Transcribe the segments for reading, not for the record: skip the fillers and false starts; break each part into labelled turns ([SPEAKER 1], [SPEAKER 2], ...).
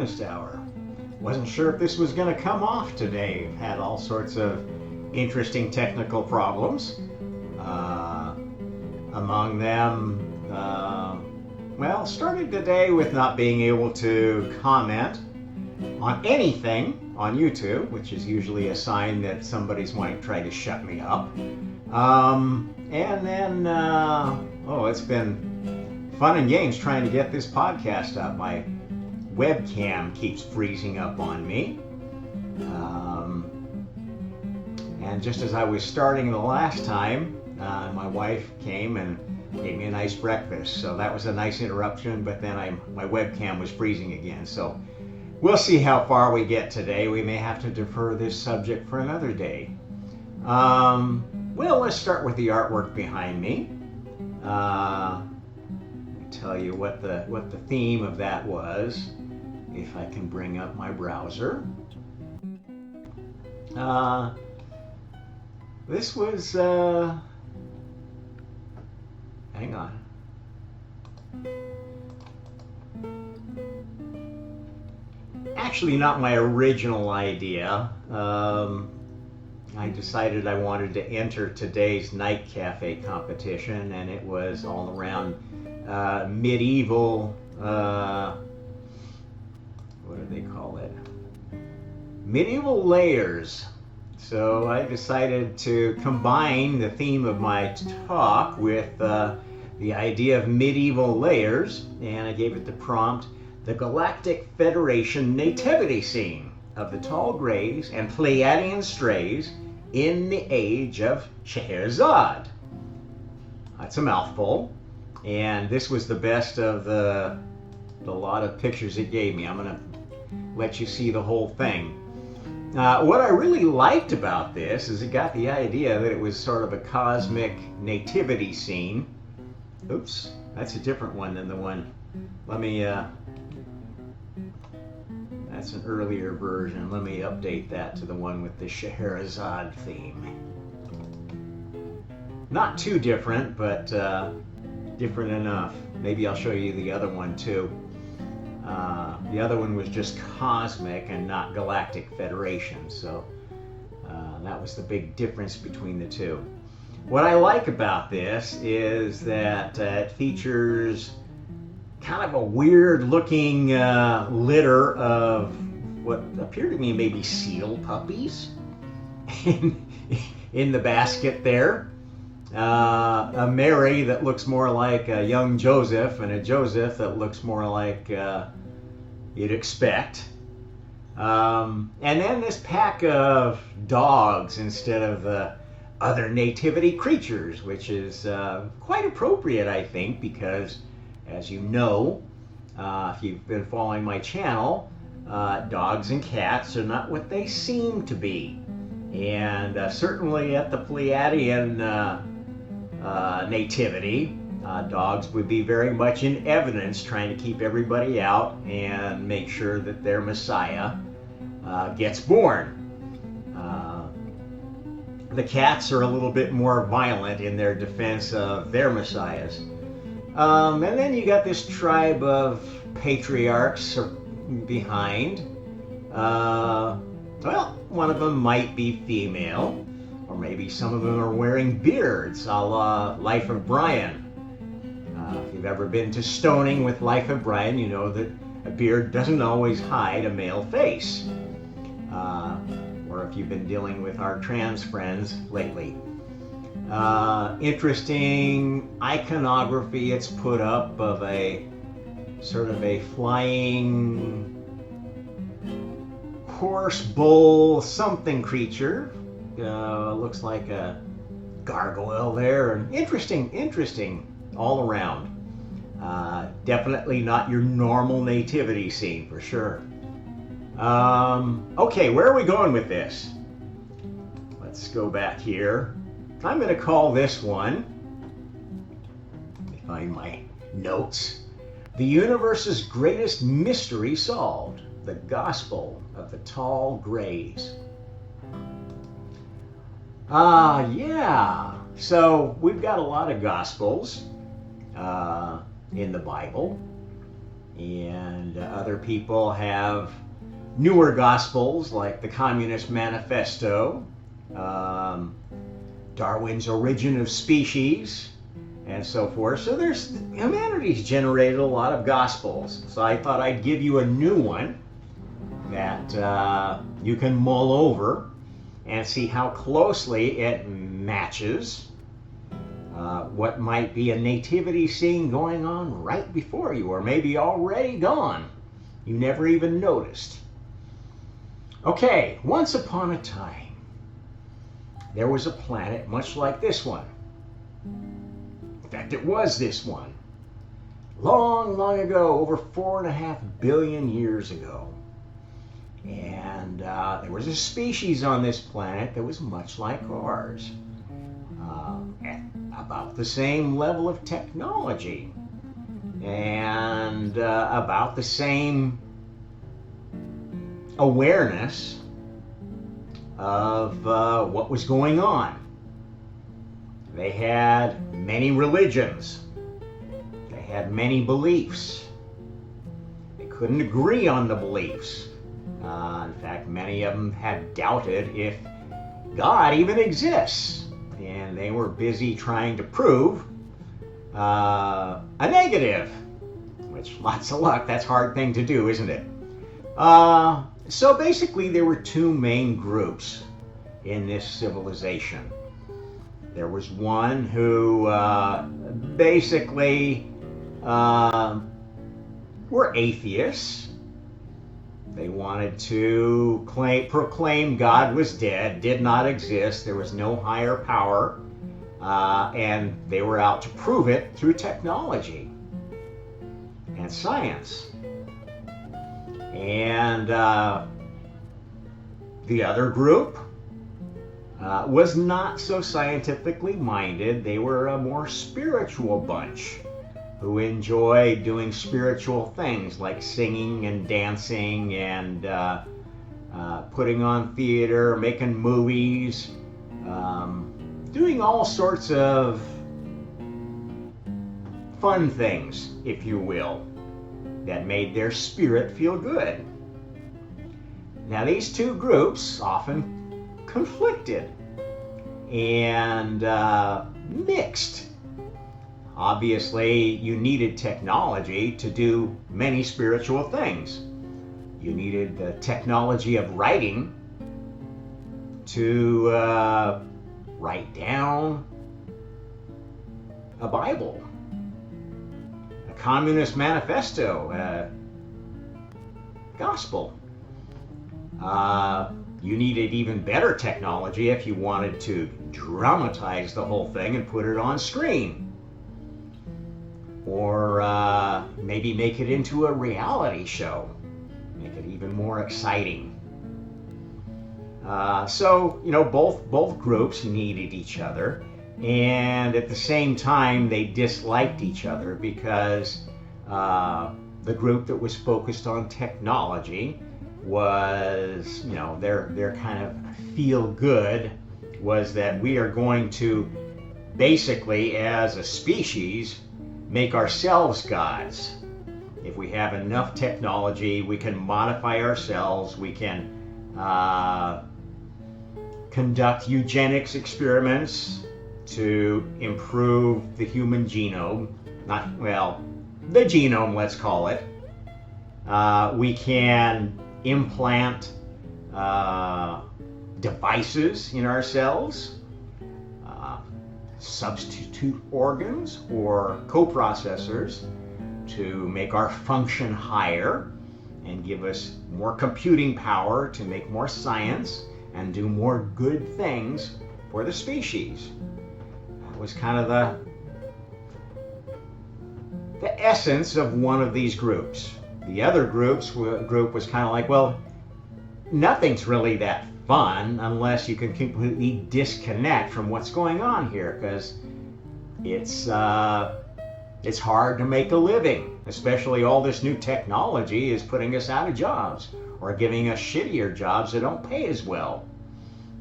[SPEAKER 1] bonus hour. Wasn't sure if this was going to come off today. Had all sorts of interesting technical problems. Among them, well, started today with not being able to comment on anything on YouTube, which is usually a sign that somebody's wanting to try to shut me up. And then, it's been fun and games trying to get this podcast up. My webcam keeps freezing up on me. And just as I was starting the last time, my wife came and gave me a nice breakfast. So that was a nice interruption, but then my webcam was freezing again. So we'll see how far we get today. We may have to defer this subject for another day. Well, let's start with the artwork behind me. Let me tell you what the theme of that was, if I can bring up my browser. This was, hang on. Actually, not my original idea. I decided I wanted to enter today's night cafe competition, and it was all around medieval, what do they call it? Medieval layers. So I decided to combine the theme of my talk with the idea of medieval layers, and I gave it the prompt, the Galactic Federation nativity scene of the tall grays and Pleiadian strays in the age of Scheherazade. That's a mouthful, and this was the best of the lot of pictures it gave me. I'm going to let you see the whole thing. What I really liked about this is it got the idea that it was sort of a cosmic nativity scene. Oops, that's a different one than the one. Let me, that's an earlier version. Let me update that to the one with the Scheherazade theme. Not too different, but different enough. Maybe I'll show you the other one too. The other one was just cosmic and not Galactic Federation, so that was the big difference between the two. What I like about this is that it features kind of a weird looking litter of what appear to me maybe seal puppies in the basket there. A Mary that looks more like a young Joseph, and a Joseph that looks more like you'd expect. And then this pack of dogs instead of the other nativity creatures, which is quite appropriate, I think, because as you know, if you've been following my channel, dogs and cats are not what they seem to be. And certainly at the Pleiadian nativity, dogs would be very much in evidence, trying to keep everybody out and make sure that their Messiah gets born. The cats are a little bit more violent in their defense of their messiahs. And then you got this tribe of patriarchs behind. Well, one of them might be female, or maybe some of them are wearing beards, a la Life of Brian. If you've ever been to stoning with Life of Brian, you know that a beard doesn't always hide a male face. Or if you've been dealing with our trans friends lately. Interesting iconography it's put up of a sort of a flying horse, bull, something creature. Looks like a gargoyle there. And interesting all around. Definitely not your normal nativity scene for sure. Okay, where are we going with this? Let's go back here. I'm going to call this one, let me find my notes, the universe's greatest mystery solved, the Gospel of the Tall Grays. Yeah, so we've got a lot of Gospels in the Bible. And other people have newer gospels like the Communist Manifesto, Darwin's Origin of Species, and so forth. So humanity's generated a lot of gospels. So I thought I'd give you a new one that you can mull over and see how closely it matches what might be a nativity scene going on right before you, or maybe already gone. You never even noticed. Okay, once upon a time, there was a planet much like this one. In fact, it was this one. Long, long ago, over 4.5 billion years ago. And there was a species on this planet that was much like ours. At about the same level of technology. And about the same awareness of what was going on. They had many religions. They had many beliefs. They couldn't agree on the beliefs. In fact, many of them had doubted if God even exists. And they were busy trying to prove a negative. Which, lots of luck, that's a hard thing to do, isn't it? So basically there were two main groups in this civilization. There was one who basically were atheists. They wanted to proclaim God was dead, did not exist, there was no higher power, and they were out to prove it through technology and science. And the other group was not so scientifically minded. They were a more spiritual bunch who enjoyed doing spiritual things like singing and dancing and putting on theater, making movies, doing all sorts of fun things, if you will, that made their spirit feel good. Now these two groups often conflicted and mixed. Obviously, you needed technology to do many spiritual things. You needed the technology of writing to write down a Bible, a Communist Manifesto, a gospel. You needed even better technology if you wanted to dramatize the whole thing and put it on screen. Or maybe make it into a reality show, make it even more exciting. So, you know, both groups needed each other, and at the same time they disliked each other because the group that was focused on technology was, you know, their kind of feel good was that we are going to basically, as a species, make ourselves gods. If we have enough technology, we can modify ourselves, we can conduct eugenics experiments to improve the human genome, the genome, let's call it. We can implant devices in ourselves, substitute organs or coprocessors to make our function higher and give us more computing power to make more science and do more good things for the species. That was kind of the essence of one of these groups. The other group was kind of like, well, nothing's really that fun unless you can completely disconnect from what's going on here, because it's hard to make a living, especially all this new technology is putting us out of jobs or giving us shittier jobs that don't pay as well.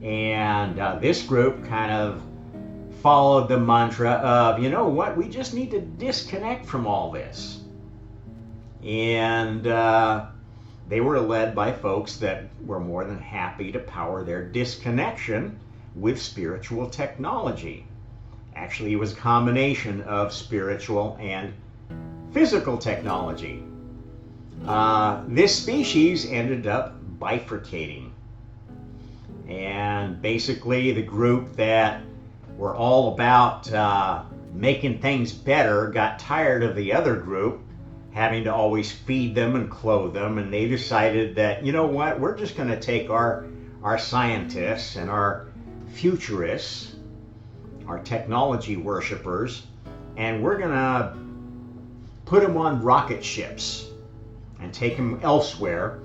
[SPEAKER 1] And this group kind of followed the mantra of, you know what, we just need to disconnect from all this. And they were led by folks that were more than happy to power their disconnection with spiritual technology. Actually, it was a combination of spiritual and physical technology. This species ended up bifurcating. And basically, the group that were all about making things better got tired of the other group having to always feed them and clothe them, and they decided that, you know what, we're just going to take our scientists and our futurists, our technology worshipers, and we're going to put them on rocket ships and take them elsewhere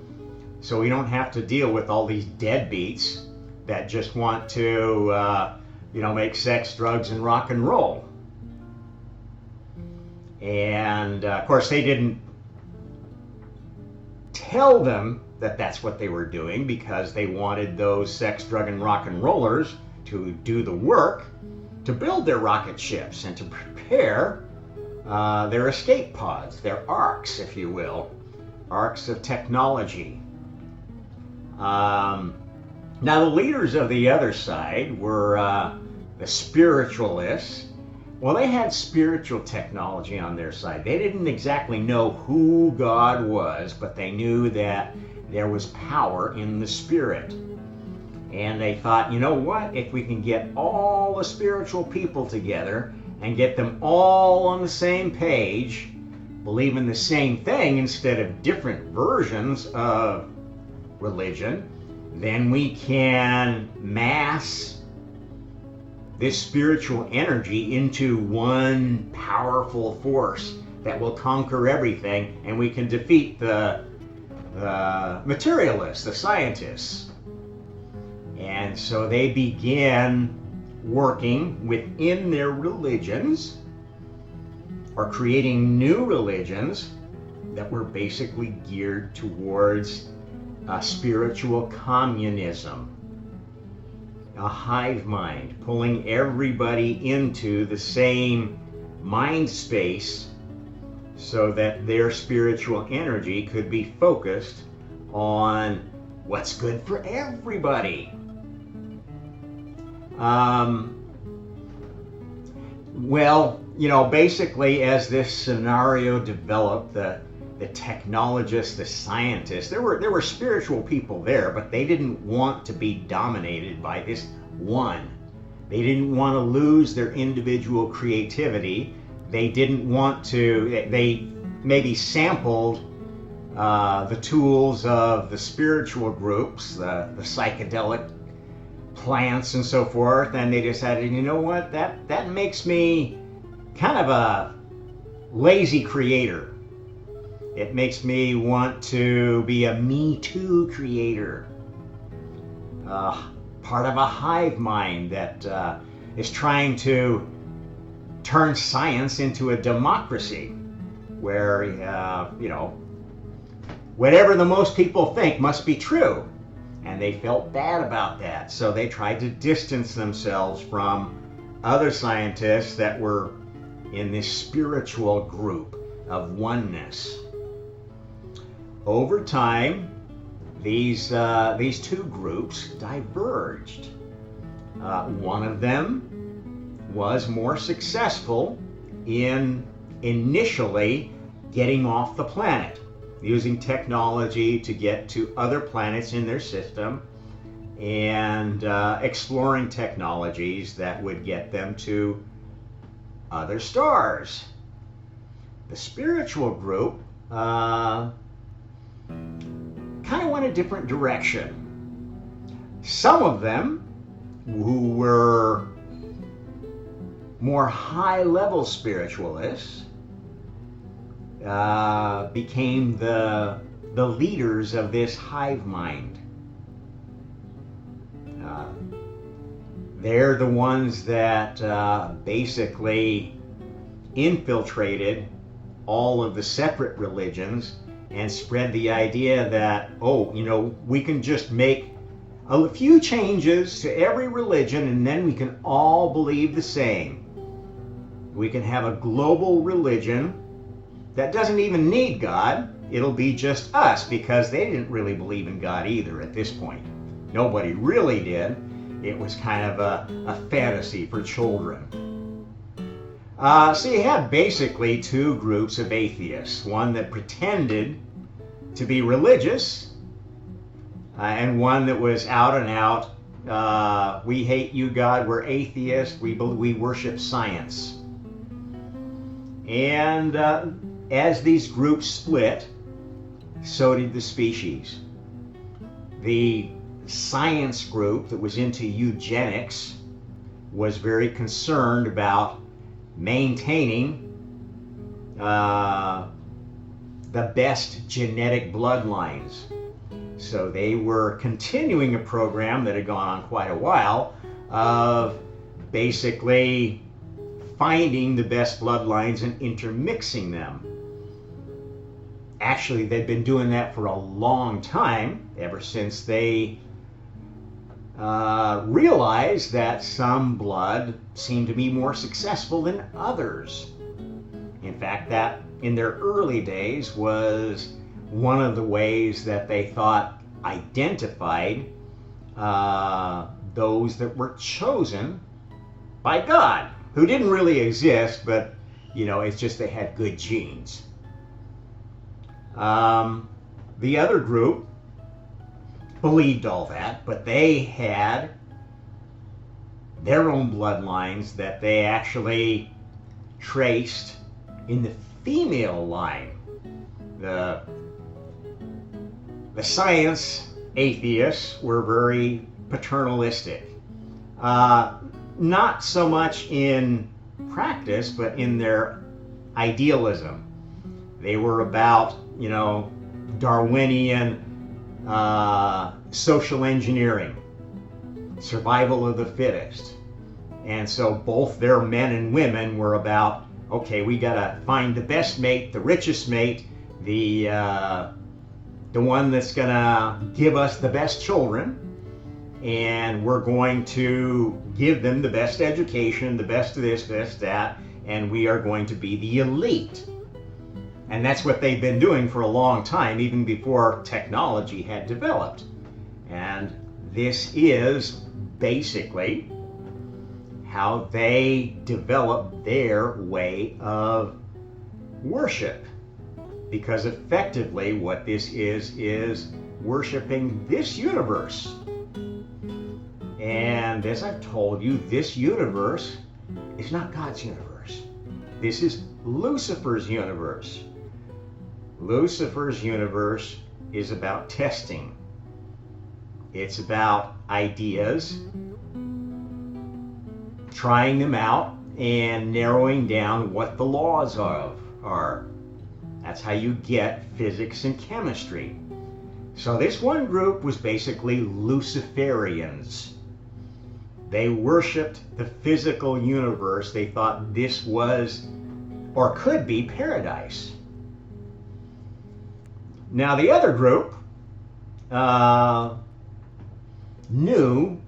[SPEAKER 1] so we don't have to deal with all these deadbeats that just want to make sex, drugs, and rock and roll. And of course, they didn't tell them that that's what they were doing, because they wanted those sex, drug, and rock and rollers to do the work to build their rocket ships and to prepare their escape pods, their arcs, if you will, arcs of technology. Now, the leaders of the other side were the spiritualists. Well, they had spiritual technology on their side. They didn't exactly know who God was, but they knew that there was power in the spirit. And they thought, you know what, if we can get all the spiritual people together and get them all on the same page, believing the same thing instead of different versions of religion, then we can mass this spiritual energy into one powerful force that will conquer everything, and we can defeat the materialists, the scientists. And so they began working within their religions, or creating new religions that were basically geared towards spiritual communism. A hive mind, pulling everybody into the same mind space so that their spiritual energy could be focused on what's good for everybody. Well, basically, as this scenario developed, the technologists, the scientists, there were spiritual people there, but they didn't want to be dominated by this one. They didn't want to lose their individual creativity. They didn't want to, they maybe sampled the tools of the spiritual groups, the psychedelic plants and so forth, and they decided, you know what, that makes me kind of a lazy creator. It makes me want to be a Me Too creator, part of a hive mind that is trying to turn science into a democracy where, whatever the most people think must be true. And they felt bad about that, so they tried to distance themselves from other scientists that were in this spiritual group of oneness. Over time, these two groups diverged. One of them was more successful in initially getting off the planet, using technology to get to other planets in their system, and exploring technologies that would get them to other stars. The spiritual group kind of went a different direction. Some of them, who were more high-level spiritualists, became the leaders of this hive mind. They're the ones that basically infiltrated all of the separate religions and spread the idea that, we can just make a few changes to every religion and then we can all believe the same. We can have a global religion that doesn't even need God. It'll be just us, because they didn't really believe in God either at this point. Nobody really did. It was kind of a fantasy for children. So you have basically two groups of atheists. One that pretended to be religious, and one that was out and out, we hate you, God, we're atheists, we worship science. And as these groups split, so did the species. The science group that was into eugenics was very concerned about maintaining the best genetic bloodlines. So they were continuing a program that had gone on quite a while of basically finding the best bloodlines and intermixing them. Actually, they've been doing that for a long time, ever since they realized that some blood seemed to be more successful than others. In fact, that in their early days was one of the ways that they thought identified those that were chosen by God, who didn't really exist, but it's just they had good genes. The other group believed all that, but they had their own bloodlines that they actually traced in the female line. The science atheists were very paternalistic. Not so much in practice, but in their idealism. They were about, Darwinian social engineering, survival of the fittest. And so both their men and women were about, okay, we gotta find the best mate, the richest mate, the one that's gonna give us the best children, and we're going to give them the best education, the best of this, best that, and we are going to be the elite. And that's what they've been doing for a long time, even before technology had developed. And this is basically how they developed their way of worship. Because effectively what this is worshiping this universe. And as I've told you, this universe is not God's universe. This is Lucifer's universe. Lucifer's universe is about testing. It's about ideas, trying them out, and narrowing down what the laws are. That's how you get physics and chemistry. So this one group was basically Luciferians. They worshipped the physical universe. They thought this was, or could be, paradise. Now the other group knew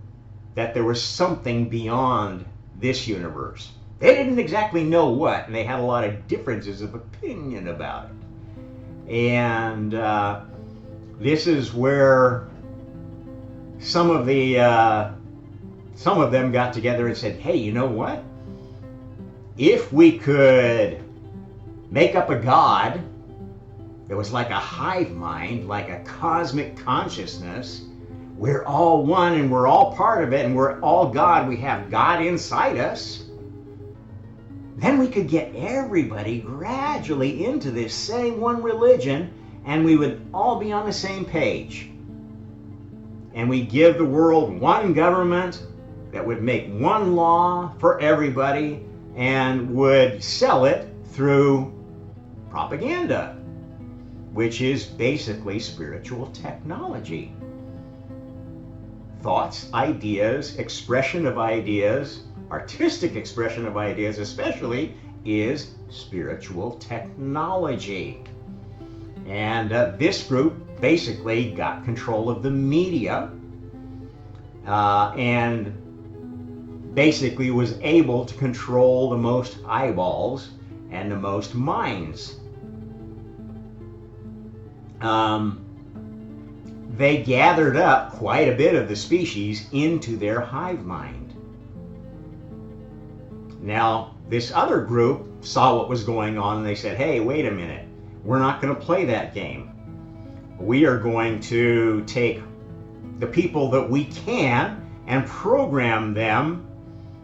[SPEAKER 1] that there was something beyond this universe. They didn't exactly know what, and they had a lot of differences of opinion about it. And this is where some of them got together and said, hey, you know what? If we could make up a god that was like a hive mind, like a cosmic consciousness, we're all one and we're all part of it and we're all God, we have God inside us, then we could get everybody gradually into this same one religion and we would all be on the same page. And we give the world one government that would make one law for everybody and would sell it through propaganda, which is basically spiritual technology. Thoughts, ideas, expression of ideas, artistic expression of ideas especially, is spiritual technology. And this group basically got control of the media and basically was able to control the most eyeballs and the most minds they gathered up quite a bit of the species into their hive mind. Now, this other group saw what was going on and they said, hey, wait a minute, we're not going to play that game. We are going to take the people that we can and program them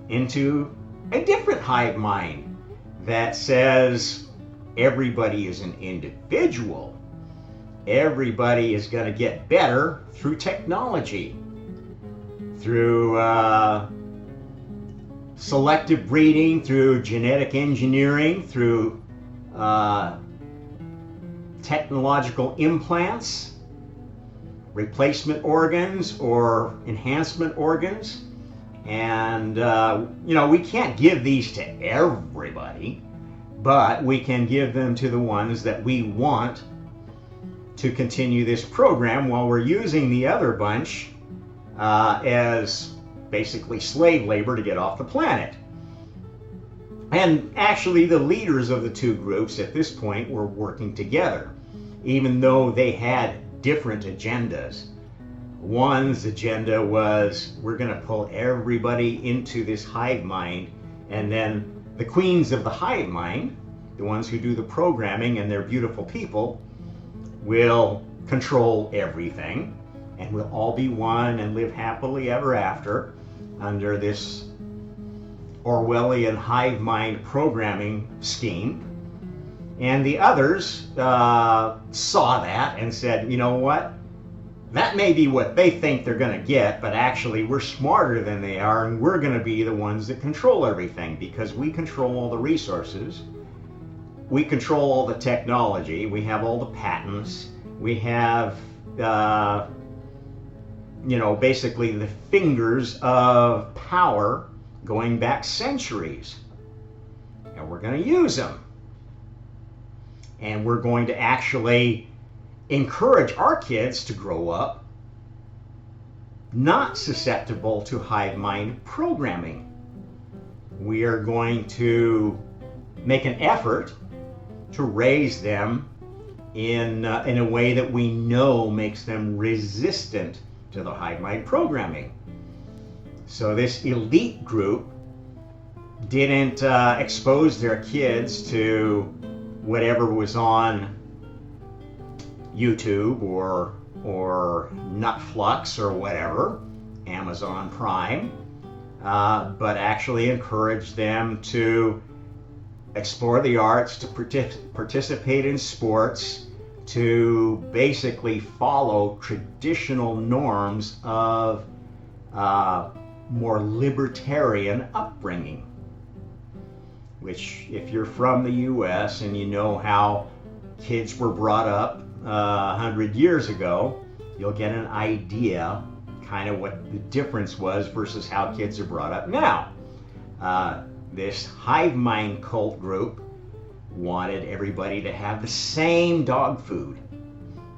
[SPEAKER 1] into a different hive mind that says everybody is an individual. Everybody is going to get better through technology, through selective breeding, through genetic engineering, through technological implants, replacement organs or enhancement organs. And, we can't give these to everybody, but we can give them to the ones that we want to continue this program while we're using the other bunch as basically slave labor to get off the planet. And actually the leaders of the two groups at this point were working together, even though they had different agendas. One's agenda was, we're going to pull everybody into this hive mind, and then the queens of the hive mind, the ones who do the programming and they're beautiful people, will control everything, and we'll all be one and live happily ever after under this Orwellian hive mind programming scheme. And the others saw that and said, you know what? That may be what they think they're going to get, but actually we're smarter than they are, and we're going to be the ones that control everything because we control all the resources. We control all the technology. We have all the patents. We have, basically the fingers of power going back centuries. And we're going to use them. And we're going to actually encourage our kids to grow up not susceptible to hive mind programming. We are going to make an effort to raise them in a way that we know makes them resistant to the hive mind programming. So this elite group didn't expose their kids to whatever was on YouTube or Netflix or whatever, Amazon Prime, but actually encouraged them to explore the arts, to participate in sports, to basically follow traditional norms of more libertarian upbringing. Which, if you're from the US and you know how kids were brought up 100 years ago, you'll get an idea kind of what the difference was versus how kids are brought up now. This hive mind cult group wanted everybody to have the same dog food.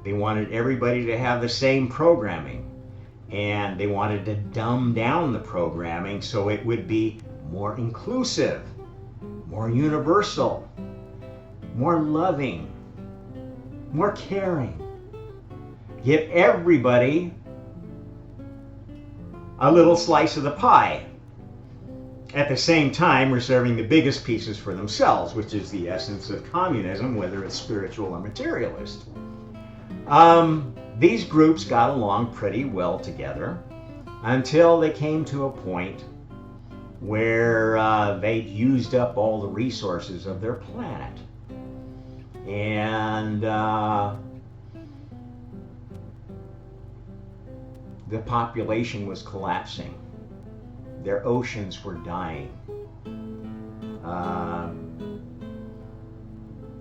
[SPEAKER 1] They wanted everybody to have the same programming. And they wanted to dumb down the programming so it would be more inclusive, more universal, more loving, more caring. Give everybody a little slice of the pie. At the same time, reserving the biggest pieces for themselves, which is the essence of communism, whether it's spiritual or materialist. These groups got along pretty well together until they came to a point where they'd used up all the resources of their planet. And the population was collapsing. Their oceans were dying.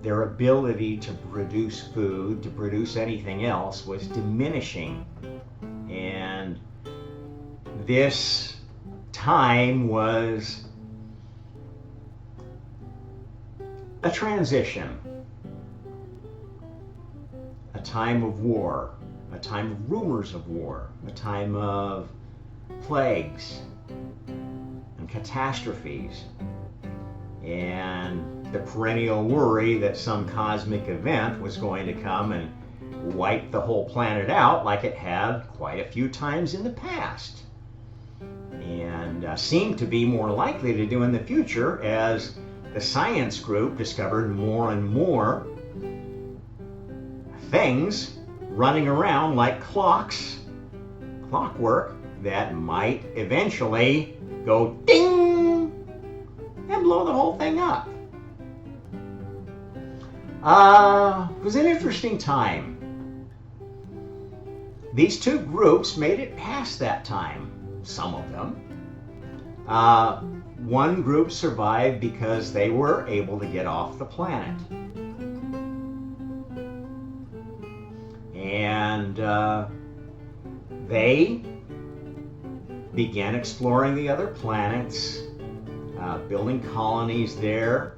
[SPEAKER 1] Their ability to produce food, to produce anything else, was diminishing. And this time was a transition, a time of war, a time of rumors of war, a time of plagues and catastrophes, and the perennial worry that some cosmic event was going to come and wipe the whole planet out like it had quite a few times in the past, and seemed to be more likely to do in the future as the science group discovered more and more things running around like clockwork that might eventually go ding and blow the whole thing up. It was an interesting time. These two groups made it past that time, some of them. One group survived because they were able to get off the planet. And they began exploring the other planets, building colonies there,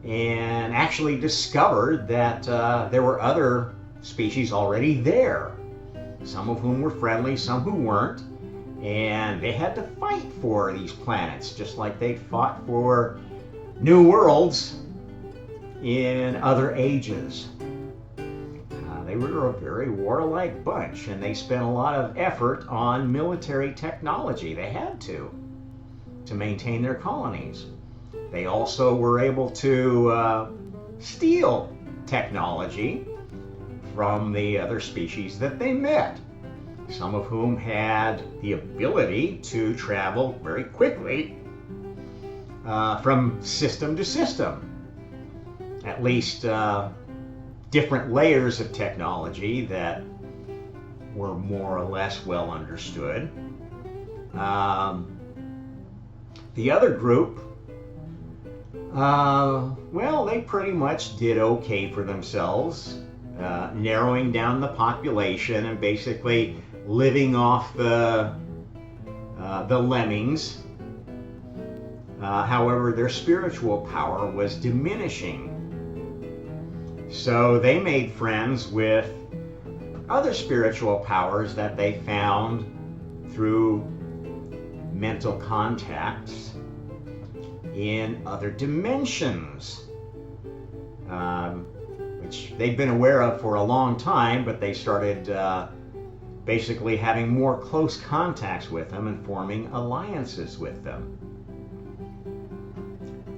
[SPEAKER 1] and actually discovered that there were other species already there, some of whom were friendly, some who weren't, and they had to fight for these planets, just like they fought for new worlds in other ages. They were a very warlike bunch, and they spent a lot of effort on military technology. They had to maintain their colonies. They also were able to steal technology from the other species that they met, some of whom had the ability to travel very quickly from system to system. At least different layers of technology that were more or less well understood. The other group, well, they pretty much did okay for themselves, narrowing down the population and basically living off the lemmings. However, their spiritual power was diminishing. So they made friends with other spiritual powers that they found through mental contacts in other dimensions, which they'd been aware of for a long time, but they started basically having more close contacts with them and forming alliances with them.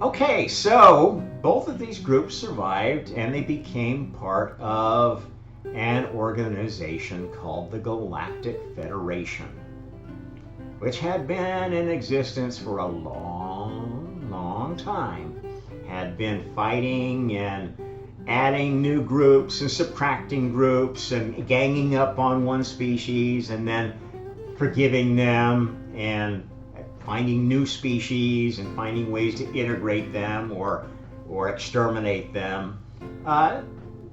[SPEAKER 1] Okay, so both of these groups survived, and they became part of an organization called the Galactic Federation, which had been in existence for a long time, had been fighting and adding new groups and subtracting groups and ganging up on one species and then forgiving them and finding new species and finding ways to integrate them or exterminate them.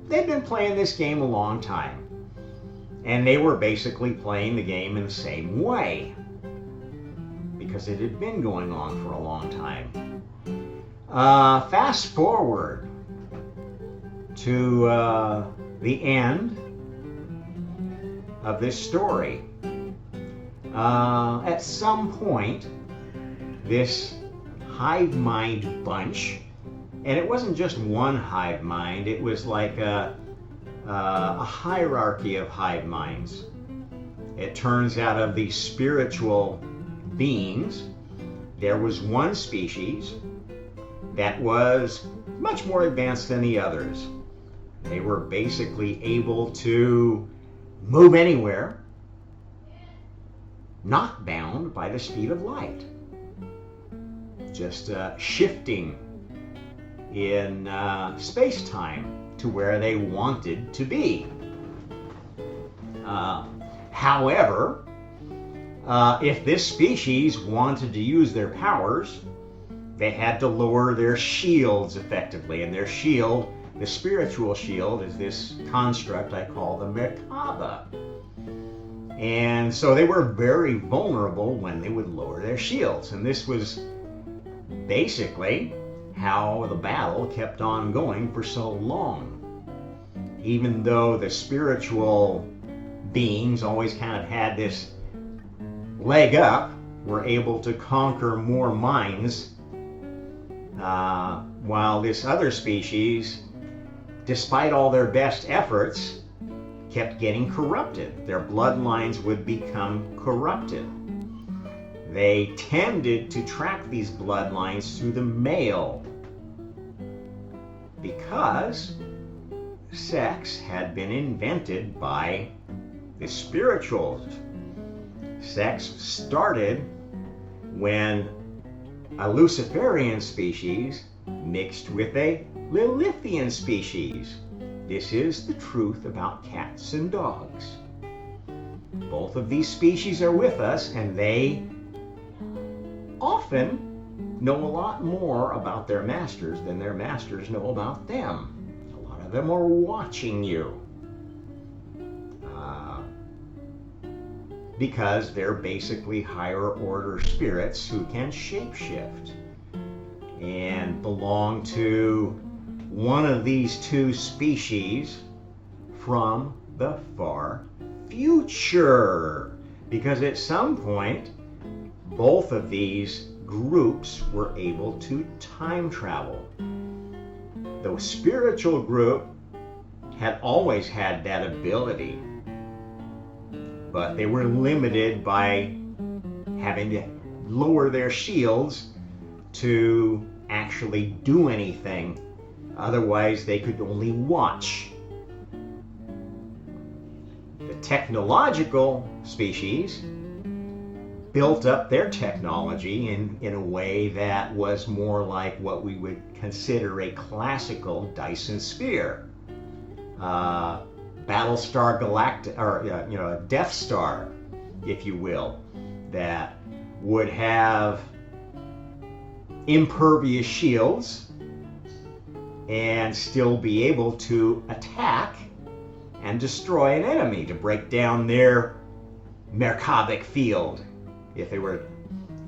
[SPEAKER 1] They've been playing this game a long time, and they were basically playing the game in the same way because it had been going on for a long time. Fast forward to the end of this story. At some point, this hive mind bunch, and it wasn't just one hive mind, it was like a hierarchy of hive minds. It turns out of these spiritual beings, there was one species that was much more advanced than the others. They were basically able to move anywhere, not bound by the speed of light, just shifting in space-time to where they wanted to be. However, if this species wanted to use their powers, they had to lower their shields effectively, and their shield, the spiritual shield, is this construct I call the Maaba. And so they were very vulnerable when they would lower their shields. And this was basically how the battle kept on going for so long. Even though the spiritual beings always kind of had this leg up, were able to conquer more minds, while this other species, despite all their best efforts, kept getting corrupted. Their bloodlines would become corrupted. They tended to track these bloodlines through the male because sex had been invented by the spiritualists. Sex started when a Luciferian species mixed with a Lilithian species. This is the truth about cats and dogs. Both of these species are with us, and they often know a lot more about their masters than their masters know about them. A lot of them are watching you because they're basically higher order spirits who can shapeshift and belong to one of these two species from the far future. Because at some point, both of these groups were able to time travel. The spiritual group had always had that ability, but they were limited by having to lower their shields to actually do anything. Otherwise, they could only watch. The technological species built up their technology in a way that was more like what we would consider a classical Dyson sphere. Battlestar Galactic, or a Death Star, if you will, that would have impervious shields and still be able to attack and destroy an enemy, to break down their Merkabah field if they were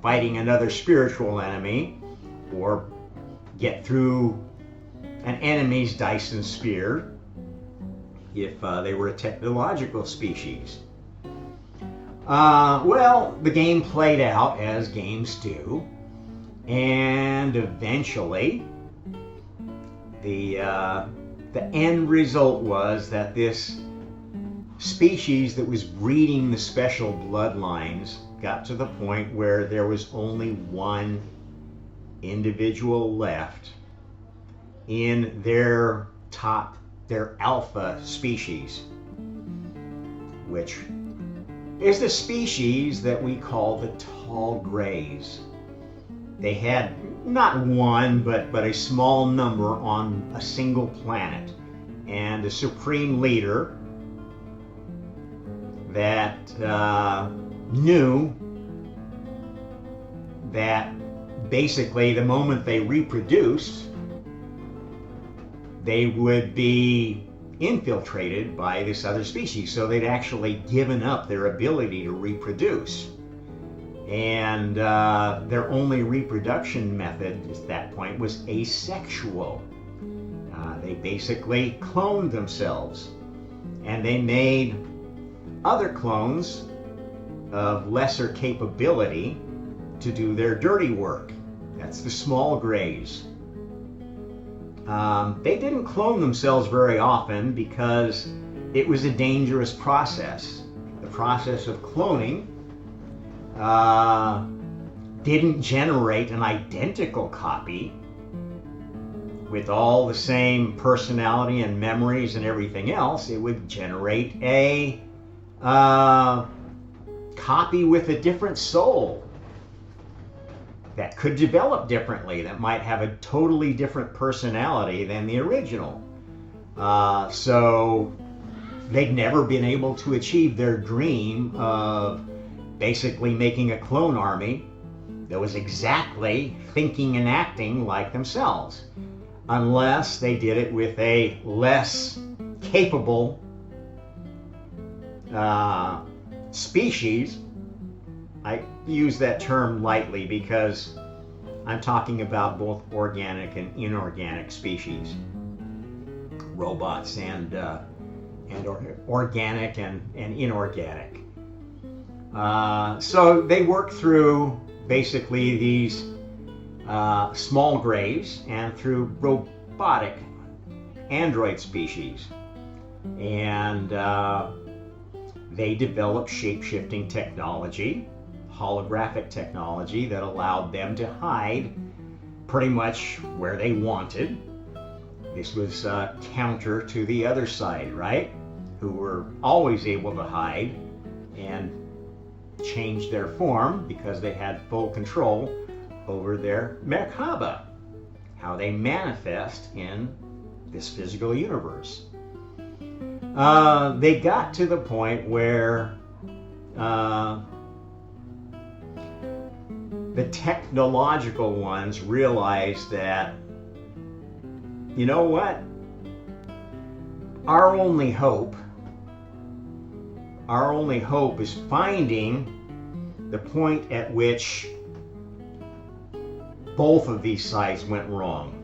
[SPEAKER 1] fighting another spiritual enemy, or get through an enemy's Dyson sphere if they were a technological species. Well, the game played out as games do, and eventually the end result was that this species that was breeding the special bloodlines got to the point where there was only one individual left in their alpha species, which is the species that we call the tall grays. They had not one, but a small number on a single planet, and a supreme leader that knew that basically the moment they reproduced, they would be infiltrated by this other species. So they'd actually given up their ability to reproduce. And their only reproduction method at that point was asexual. They basically cloned themselves, and they made other clones of lesser capability to do their dirty work. That's the small grays. They didn't clone themselves very often because it was a dangerous process. The process of cloning didn't generate an identical copy with all the same personality and memories and everything else. It would generate a copy with a different soul that could develop differently, that might have a totally different personality than the original. So they'd never been able to achieve their dream of basically making a clone army that was exactly thinking and acting like themselves, unless they did it with a less capable species. I use that term lightly because I'm talking about both organic and inorganic species, robots and organic and inorganic. So they work through basically these small grays and through robotic android species. And they developed shape-shifting technology, holographic technology that allowed them to hide pretty much where they wanted. This was counter to the other side, right? Who were always able to hide and change their form because they had full control over their Maaba, how they manifest in this physical universe. They got to the point where the technological ones realized that, you know what? Our only hope is finding the point at which both of these sides went wrong.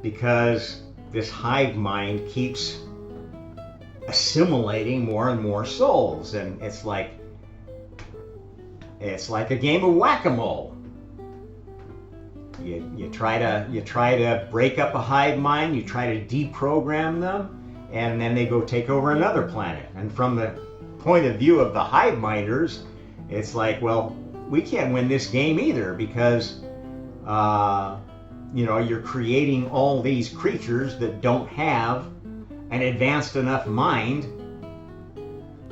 [SPEAKER 1] Because this hive mind keeps assimilating more and more souls, and it's like a game of whack-a-mole. You try to break up a hive mind, you try to deprogram them, and then they go take over another planet. And from the point of view of the hive minders, it's like, well, we can't win this game either, because you're creating all these creatures that don't have an advanced enough mind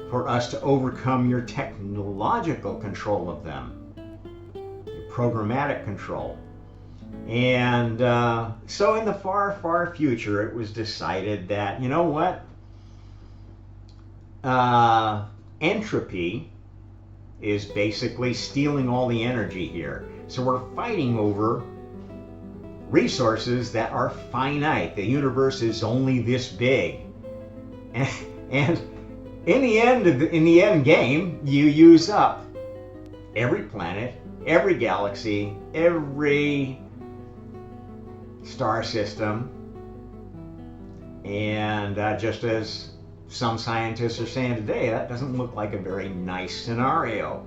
[SPEAKER 1] for us to overcome your technological control of them, your programmatic control. And so in the far, far future, it was decided that, you know what? Entropy is basically stealing all the energy here. So we're fighting over resources that are finite. The universe is only this big. And in the end game, you use up every planet, every galaxy, every star system, and just as some scientists are saying today, that doesn't look like a very nice scenario.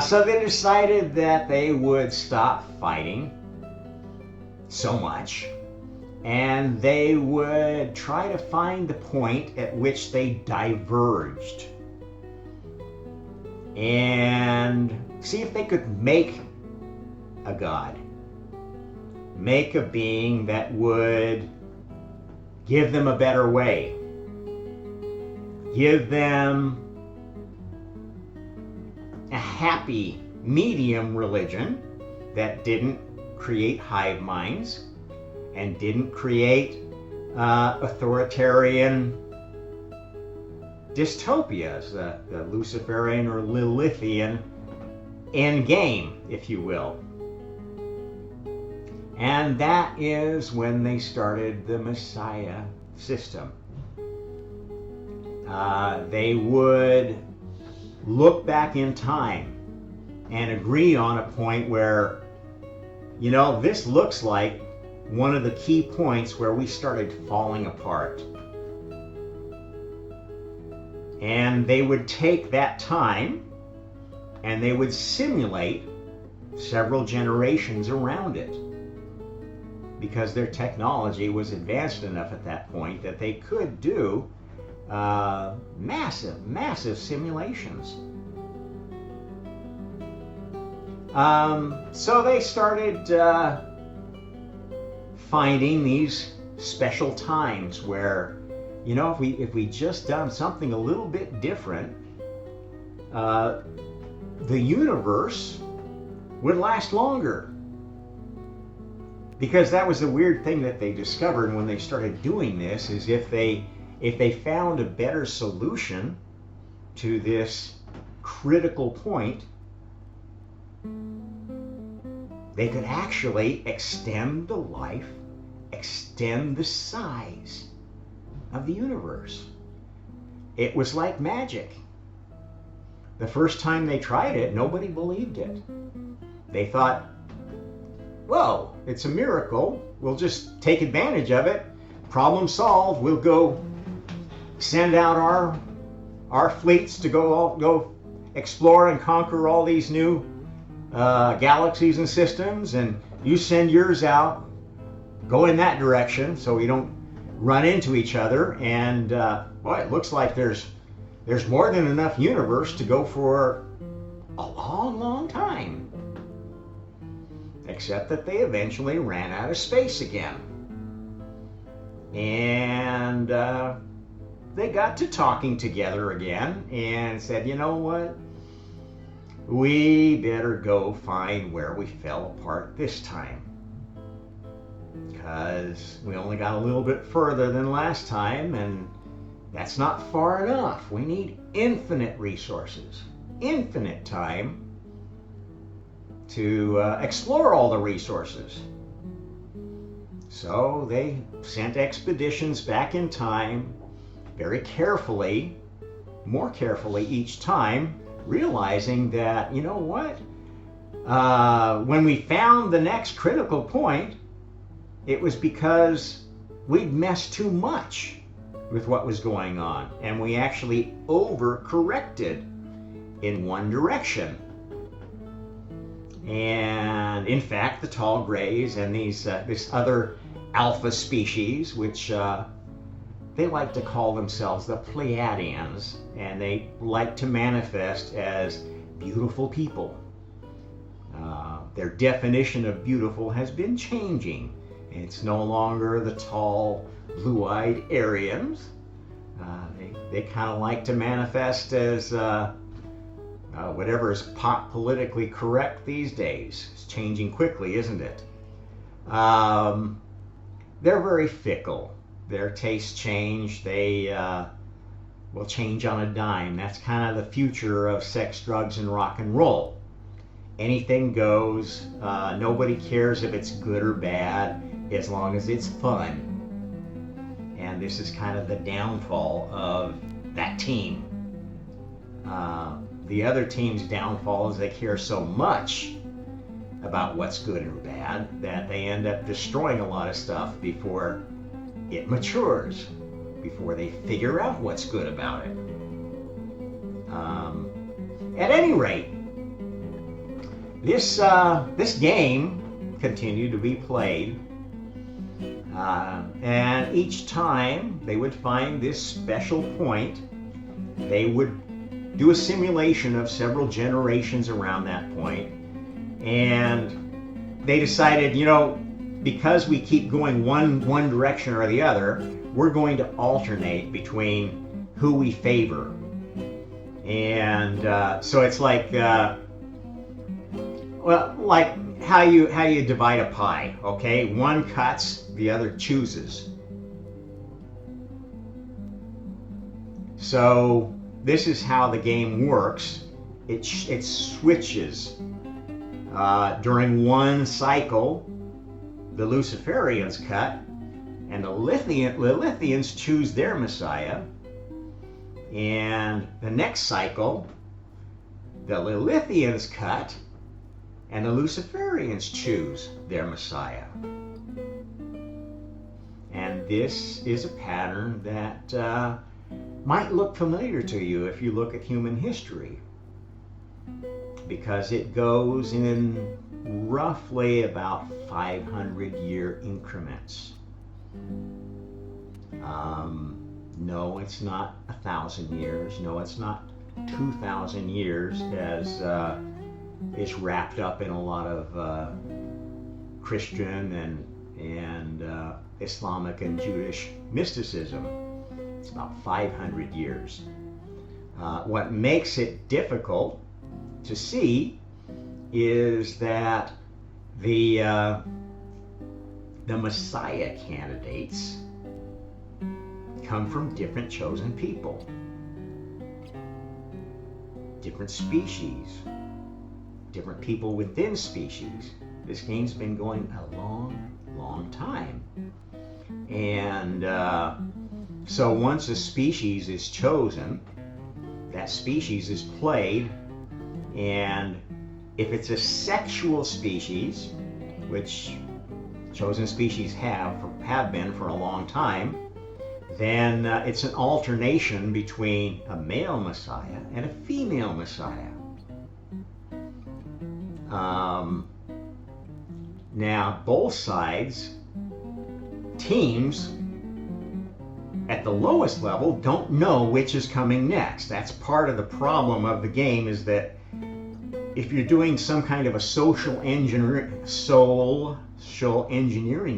[SPEAKER 1] So they decided that they would stop fighting so much, and they would try to find the point at which they diverged and see if they could make a god, make a being that would give them a better way, give them a happy medium religion that didn't create hive minds and didn't create authoritarian dystopias, the Luciferian or Lilithian end game, if you will. And that is when they started the Messiah system. They would look back in time and agree on a point where, this looks like one of the key points where we started falling apart. And they would take that time and they would simulate several generations around it, because their technology was advanced enough at that point that they could do massive simulations. So they started finding these special times where, if we just done something a little bit different, the universe would last longer. Because that was the weird thing that they discovered when they started doing this, is if they found a better solution to this critical point, they could actually extend the life, extend the size of the universe. It was like magic. The first time they tried it, nobody believed it. They thought, whoa, it's a miracle. We'll just take advantage of it. Problem solved. We'll go send out our fleets to go explore and conquer all these new galaxies and systems, and you send yours out, go in that direction so we don't run into each other, and boy, it looks like there's more than enough universe to go for a long, long time. Except that they eventually ran out of space again. And they got to talking together again and said, you know what? We better go find where we fell apart this time. Because we only got a little bit further than last time, and that's not far enough. We need infinite resources, infinite time to explore all the resources. So they sent expeditions back in time, very carefully, more carefully each time, realizing that, you know what, when we found the next critical point, it was because we'd messed too much with what was going on, and we actually overcorrected in one direction. And in fact, the tall grays and this other alpha species, which they like to call themselves the Pleiadians, and they like to manifest as beautiful people. Their definition of beautiful has been changing. It's no longer the tall, blue-eyed Aryans. They kind of like to manifest as whatever is politically correct these days. It's changing quickly, isn't it? They're very fickle. Their tastes change. They will change on a dime. That's kind of the future of sex, drugs, and rock and roll. Anything goes. Nobody cares if it's good or bad, as long as it's fun. And this is kind of the downfall of that team. The other team's downfall is they care so much about what's good or bad that they end up destroying a lot of stuff before it matures, before they figure out what's good about it. At any rate, this game continued to be played, and each time they would find this special point, they would do a simulation of several generations around that point, and they decided, you know, because we keep going one direction or the other, we're going to alternate between who we favor. And so it's like, well, like how you divide a pie, okay? One cuts, the other chooses. So this is how the game works. It switches. During one cycle, the Luciferians cut, and the Lilithians choose their Messiah. And the next cycle, the Lilithians cut, and the Luciferians choose their Messiah. And this is a pattern that might look familiar to you if you look at human history, because it goes in roughly about 500-year increments. No, it's not 1,000 years. No, it's not 2,000 years, as it's wrapped up in a lot of Christian and Islamic and Jewish mysticism. It's about 500 years. What makes it difficult to see is that the Messiah candidates come from different chosen people, different species, different people within species. This game's been going a long, long time. And so once a species is chosen, that species is played, and if it's a sexual species, which chosen species have been for a long time, then it's an alternation between a male Messiah and a female Messiah. Now, both sides, teams, at the lowest level don't know which is coming next. That's part of the problem of the game, is that if you're doing some kind of a social engineering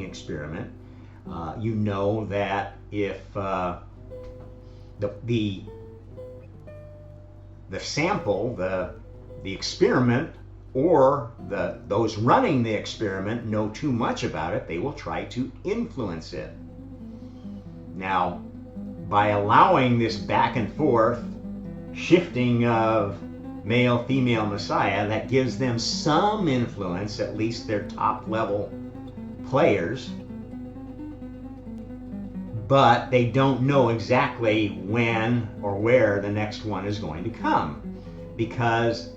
[SPEAKER 1] experiment, you know that if the sample, the experiment, or those running the experiment know too much about it, they will try to influence it. Now, by allowing this back and forth shifting of male-female messiah, that gives them some influence, at least their top level players, but they don't know exactly when or where the next one is going to come, because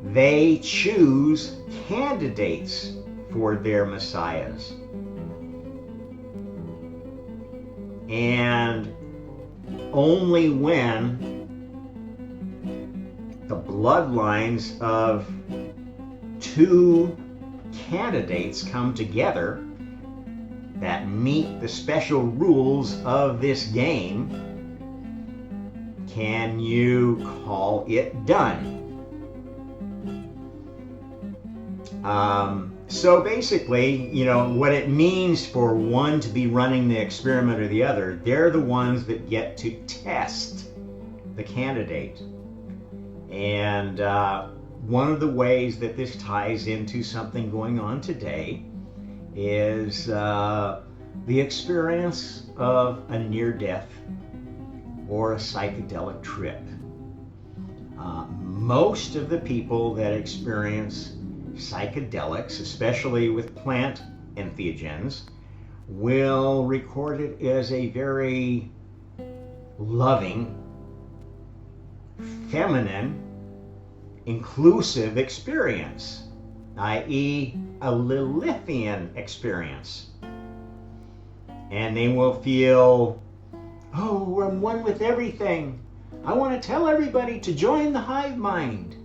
[SPEAKER 1] they choose candidates for their messiahs. And only when the bloodlines of two candidates come together that meet the special rules of this game can you call it done. So basically, you know, what it means for one to be running the experiment or the other, they're the ones that get to test the candidate. And one of the ways that this ties into something going on today is the experience of a near-death or a psychedelic trip. Most of the people that experience psychedelics, especially with plant entheogens, will record it as a very loving, feminine, inclusive experience, i.e. a Lilithian experience. And they will feel, oh, I'm one with everything. I want to tell everybody to join the hive mind.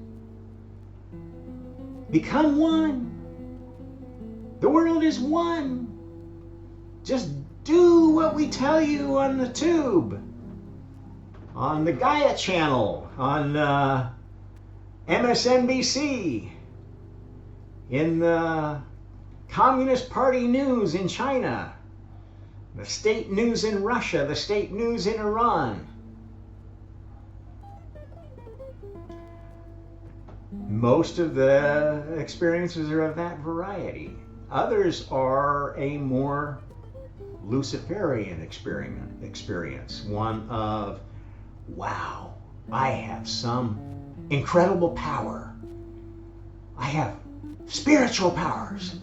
[SPEAKER 1] Become one. The world is one. Just do what we tell you on the tube, on the Gaia channel, on MSNBC, in the Communist Party news in China, the state news in Russia, the state news in Iran. Most of the experiences are of that variety. Others are a more Luciferian experience, one of, wow, I have some incredible power. I have spiritual powers.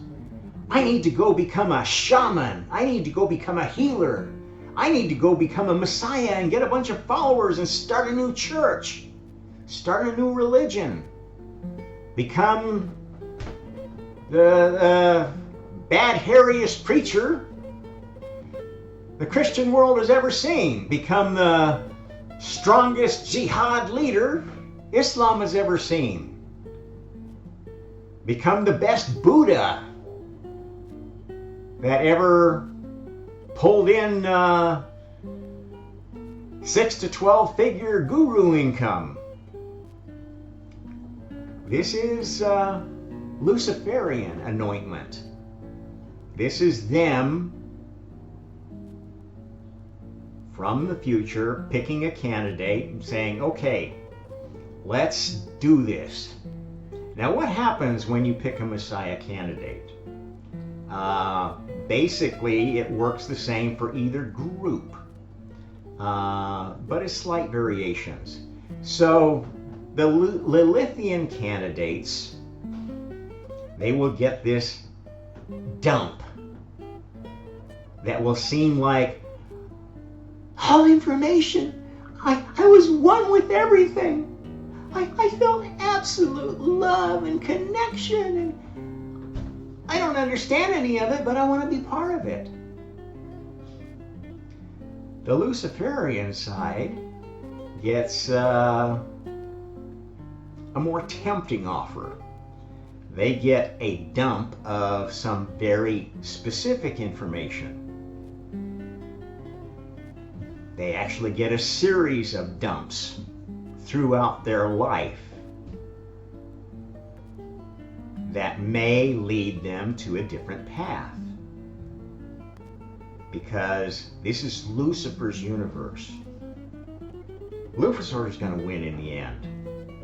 [SPEAKER 1] I need to go become a shaman. I need to go become a healer. I need to go become a messiah and get a bunch of followers and start a new church, start a new religion. Become the bad, hairiest preacher the Christian world has ever seen. Become the strongest jihad leader Islam has ever seen. Become the best Buddha that ever pulled in 6 to 12 figure guru income. This is Luciferian anointment. This is them from the future picking a candidate and saying, okay, let's do this. Now, what happens when you pick a messiah candidate? Basically, it works the same for either group, but it's slight variations. So, the Lilithian candidates, they will get this dump that will seem like all information. I was one with everything. I felt absolute love and connection, and I don't understand any of it, but I want to be part of it. The Luciferian side gets a more tempting offer. They get a dump of some very specific information. They actually get a series of dumps throughout their life that may lead them to a different path. Because this is Lucifer's universe. Lucifer is going to win in the end.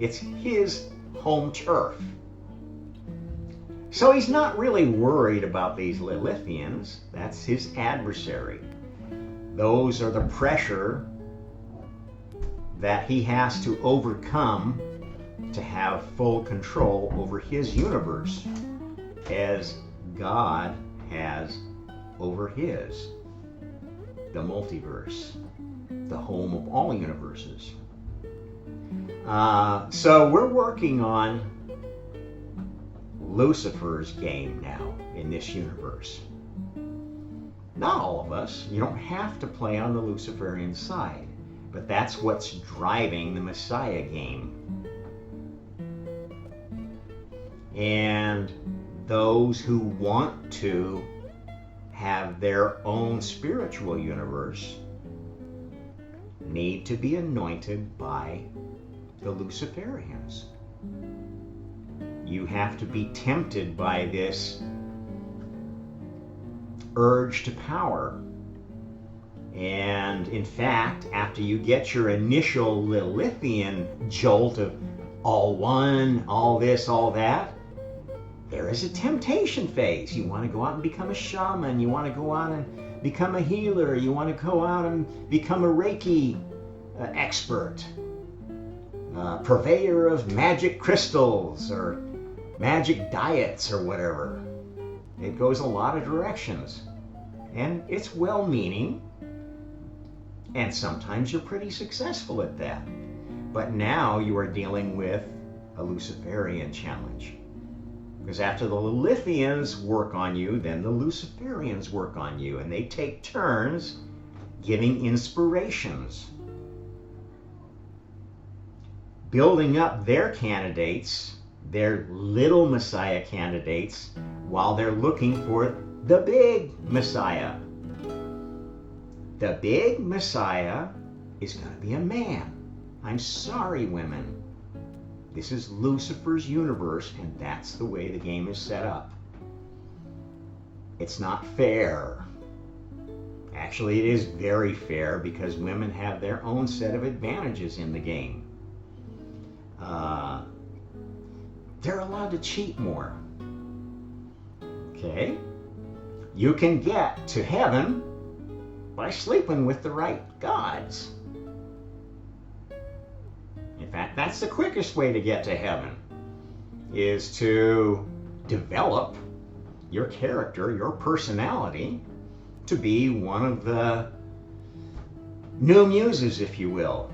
[SPEAKER 1] It's his home turf. So he's not really worried about these Lilithians. That's his adversary. Those are the pressure that he has to overcome to have full control over his universe, as God has over his, the multiverse, the home of all universes. So we're working on Lucifer's game now in this universe. Not all of us. You don't have to play on the Luciferian side, but that's what's driving the Messiah game. And those who want to have their own spiritual universe need to be anointed by the Luciferians. You have to be tempted by this urge to power. And in fact, after you get your initial Lilithian jolt of all one, all this, all that, there is a temptation phase. You want to go out and become a shaman. You want to go out and become a healer. You want to go out and become a Reiki expert, purveyor of magic crystals or magic diets or whatever. It goes a lot of directions. And it's well-meaning. And sometimes you're pretty successful at that. But now you are dealing with a Luciferian challenge. Because after the Lilithians work on you, then the Luciferians work on you. And they take turns giving inspirations, building up their candidates, their little Messiah candidates, while they're looking for the big Messiah. The big Messiah is going to be a man. I'm sorry, women. This is Lucifer's universe, and that's the way the game is set up. It's not fair. Actually, it is very fair because women have their own set of advantages in the game. They're allowed to cheat more. Okay? You can get to heaven by sleeping with the right gods. In fact, that's the quickest way to get to heaven, is to develop your character, your personality, to be one of the new muses, if you will.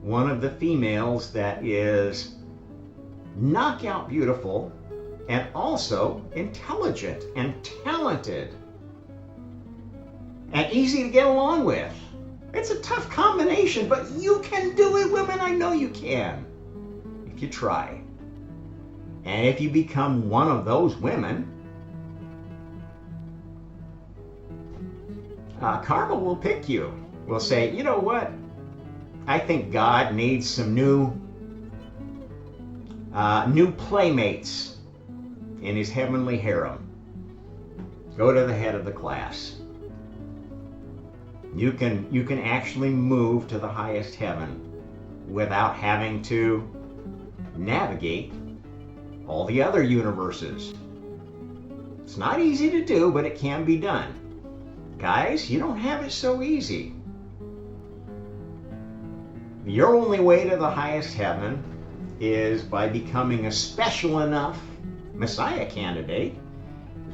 [SPEAKER 1] One of the females that is knockout beautiful and also intelligent and talented and easy to get along with. It's a tough combination, but you can do it, women. I know you can, if you try. And if you become one of those women, karma will pick you. Will say, you know what? I think God needs some new playmates in his heavenly harem. Go to the head of the class. You can actually move to the highest heaven without having to navigate all the other universes. It's not easy to do, but it can be done. Guys, you don't have it so easy. Your only way to the highest heaven is by becoming a special enough Messiah candidate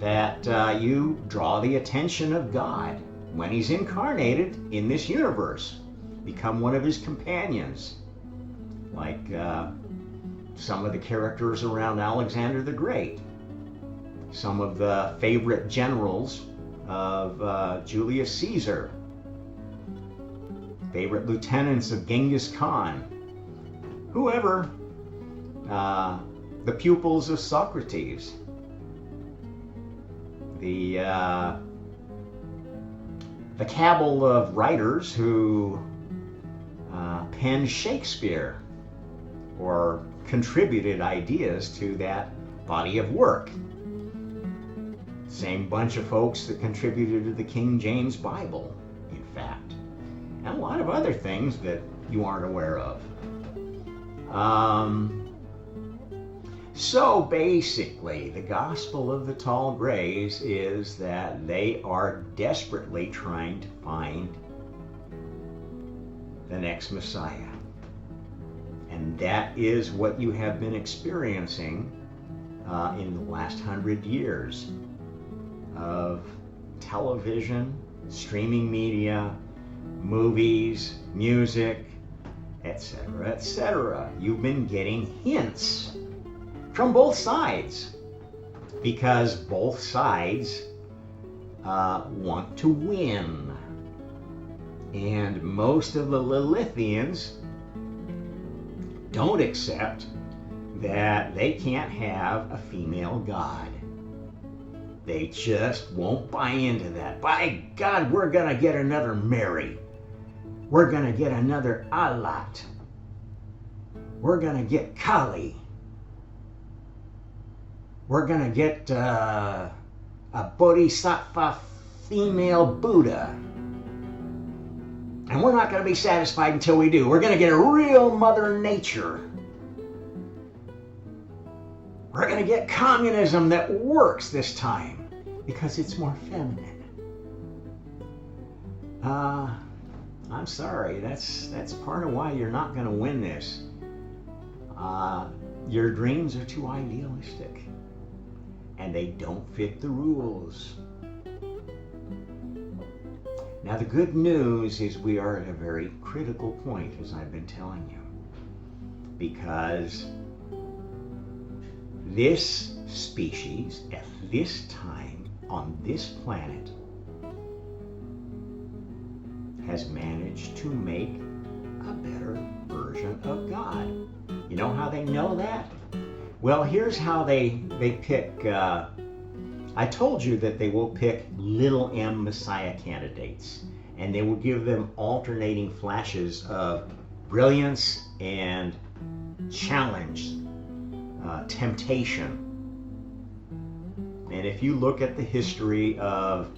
[SPEAKER 1] that you draw the attention of God when he's incarnated in this universe. Become one of his companions, like some of the characters around Alexander the Great, some of the favorite generals of Julius Caesar, favorite lieutenants of Genghis Khan, whoever, the pupils of Socrates, the the cabal of writers who penned Shakespeare or contributed ideas to that body of work. Same bunch of folks that contributed to the King James Bible, in fact, and a lot of other things that you aren't aware of. So basically, the gospel of the tall grays is that they are desperately trying to find the next Messiah. And that is what you have been experiencing in the last 100 years of television, streaming media, movies, music, etc., etc. You've been getting hints from both sides because both sides want to win. And most of the Lilithians don't accept that they can't have a female god. They just won't buy into that. By God, we're gonna get another Mary. We're gonna get another Alat. We're gonna get Kali. We're gonna get a Bodhisattva female Buddha. And we're not gonna be satisfied until we do. We're gonna get a real Mother Nature. We're gonna get communism that works this time because it's more feminine. I'm sorry, that's part of why you're not gonna win this. Your dreams are too idealistic and they don't fit the rules. Now the good news is we are at a very critical point, as I've been telling you, because this species at this time on this planet has managed to make a better version of God. You know how they know that? Well, here's how they pick. I told you that they will pick little m Messiah candidates, and they will give them alternating flashes of brilliance and challenge, temptation. And if you look at the history of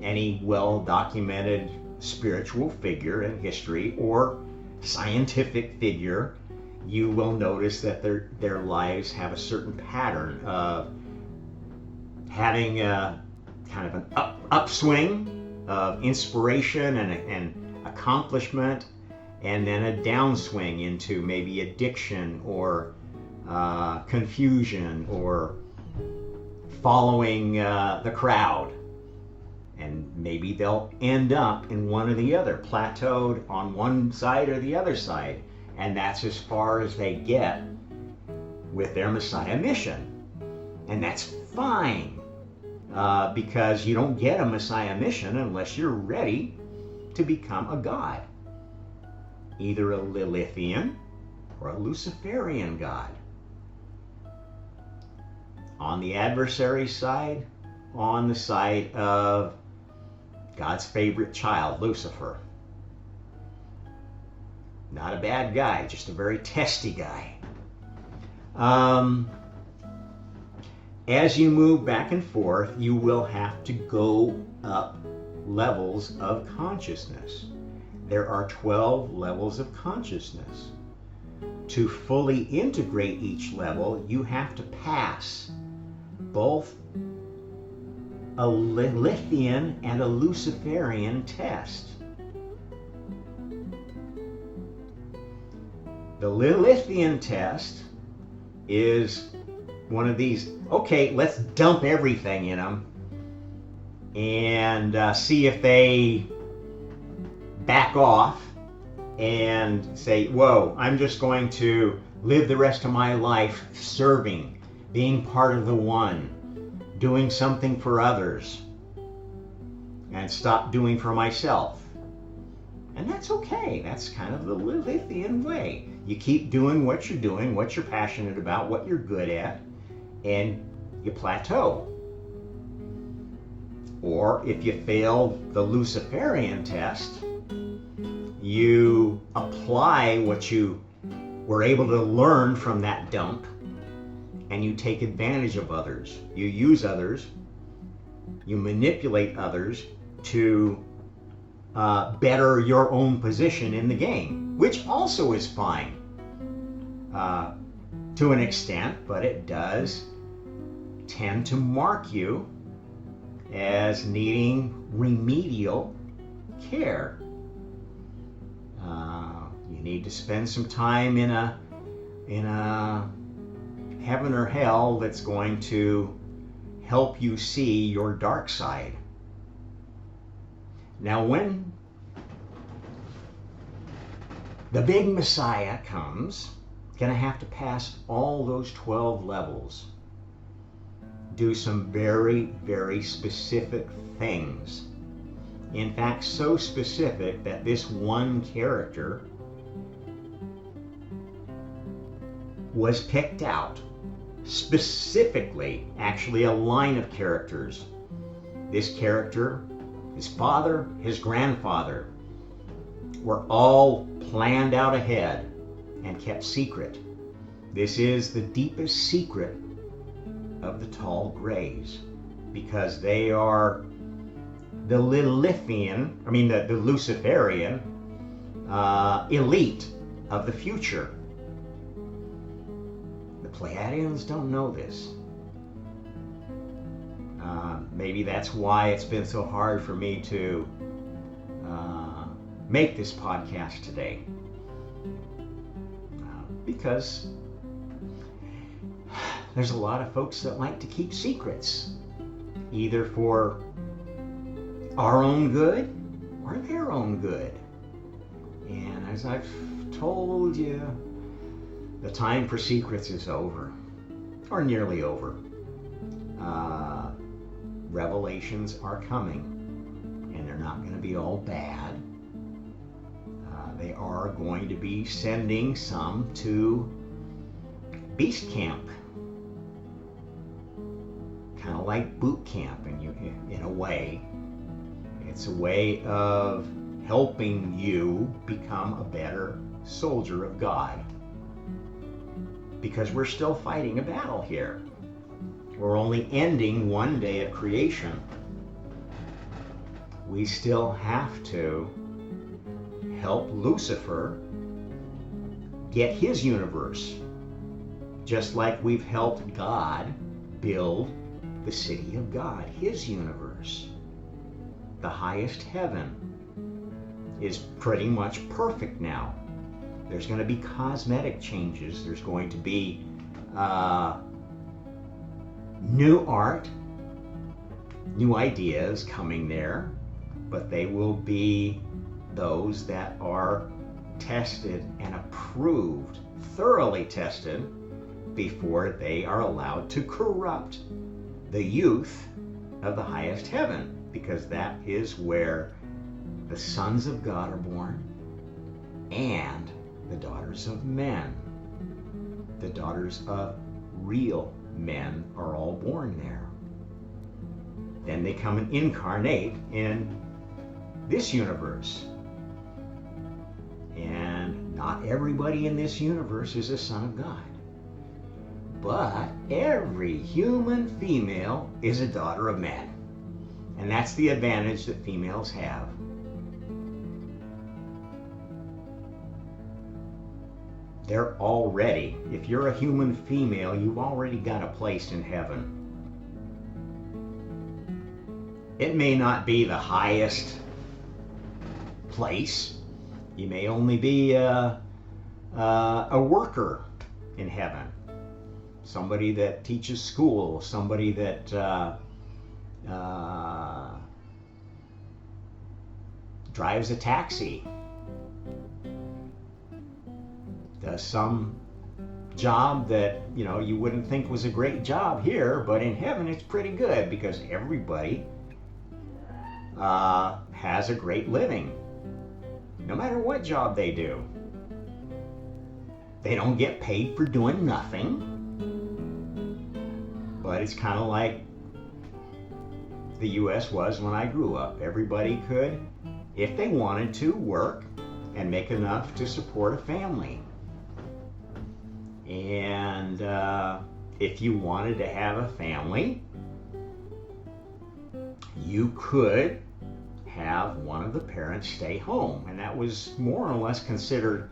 [SPEAKER 1] any well-documented spiritual figure in history or scientific figure, you will notice that their lives have a certain pattern of having a kind of an upswing of inspiration and accomplishment, and then a downswing into maybe addiction or confusion or following the crowd. And maybe they'll end up in one or the other, plateaued on one side or the other side. And that's as far as they get with their Messiah mission. And that's fine, because you don't get a Messiah mission unless you're ready to become a god. Either a Lilithian or a Luciferian god. On the adversary side, on the side of God's favorite child, Lucifer. Not a bad guy, just a very testy guy. As you move back and forth, you will have to go up levels of consciousness. There are 12 levels of consciousness. To fully integrate each level, you have to pass both a Lilithian and a Luciferian test. The Lilithian test is one of these, okay, let's dump everything in them and see if they back off and say, whoa, I'm just going to live the rest of my life serving, being part of the one, doing something for others, and stop doing for myself. And that's okay. That's kind of the Lilithian way. You keep doing what you're doing, what you're passionate about, what you're good at, and you plateau. Or if you fail the Luciferian test, you apply what you were able to learn from that dump, and you take advantage of others. You use others, you manipulate others to better your own position in the game, which also is fine to an extent, but it does tend to mark you as needing remedial care. You need to spend some time in a heaven or hell that's going to help you see your dark side. Now, when the big Messiah comes, going to have to pass all those 12 levels, do some very, very specific things. In fact, so specific that this one character was picked out specifically, actually a line of characters. This character, his father, his grandfather, were all planned out ahead and kept secret. This is the deepest secret of the Tall Grays, because they are the Luciferian elite of the future. The Pleiadians don't know this. Maybe that's why it's been so hard for me to make this podcast today. Because there's a lot of folks that like to keep secrets, either for our own good or their own good. And as I've told you, the time for secrets is over, or nearly over. Revelations are coming, and they're not going to be all bad. They are going to be sending some to Beast Camp, kind of like boot camp in a way. It's a way of helping you become a better soldier of God, because we're still fighting a battle here. We're only ending one day of creation. We still have to help Lucifer get his universe, just like we've helped God build the city of God, his universe. The highest heaven is pretty much perfect now. There's going to be cosmetic changes. There's going to be new art, new ideas coming there, but they will be those that are tested and approved, thoroughly tested, before they are allowed to corrupt the youth of the highest heaven, because that is where the sons of God are born and the daughters of men. The daughters of real men are all born there. Then they come and incarnate in this universe. And not everybody in this universe is a son of God. But every human female is a daughter of man. And that's the advantage that females have. They're already, if you're a human female, you've already got a place in heaven. It may not be the highest place. You may only be a worker in heaven. Somebody that teaches school, somebody that drives a taxi, does some job that you wouldn't think was a great job here, but in heaven it's pretty good, because everybody has a great living, no matter what job they do. They don't get paid for doing nothing, but it's kind of like the U.S. was when I grew up. Everybody could, if they wanted to, work and make enough to support a family. And if you wanted to have a family, you could have one of the parents stay home. And that was more or less considered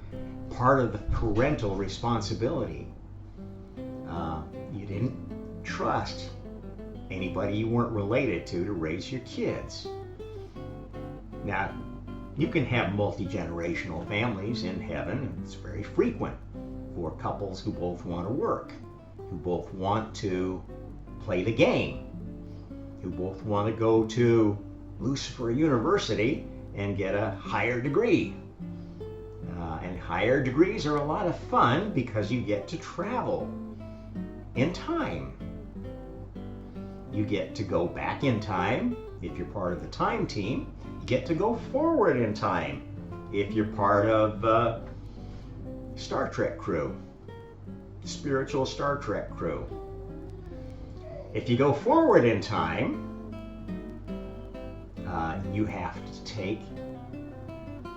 [SPEAKER 1] part of the parental responsibility. You didn't trust anybody you weren't related to raise your kids. Now, you can have multi-generational families in heaven. It's very frequent for couples who both want to work, who both want to play the game, who both want to go to Lucifer University and get a higher degree. And higher degrees are a lot of fun because you get to travel in time. You get to go back in time if you're part of the time team. You get to go forward in time if you're part of Star Trek crew, spiritual Star Trek crew. If you go forward in time, you have to take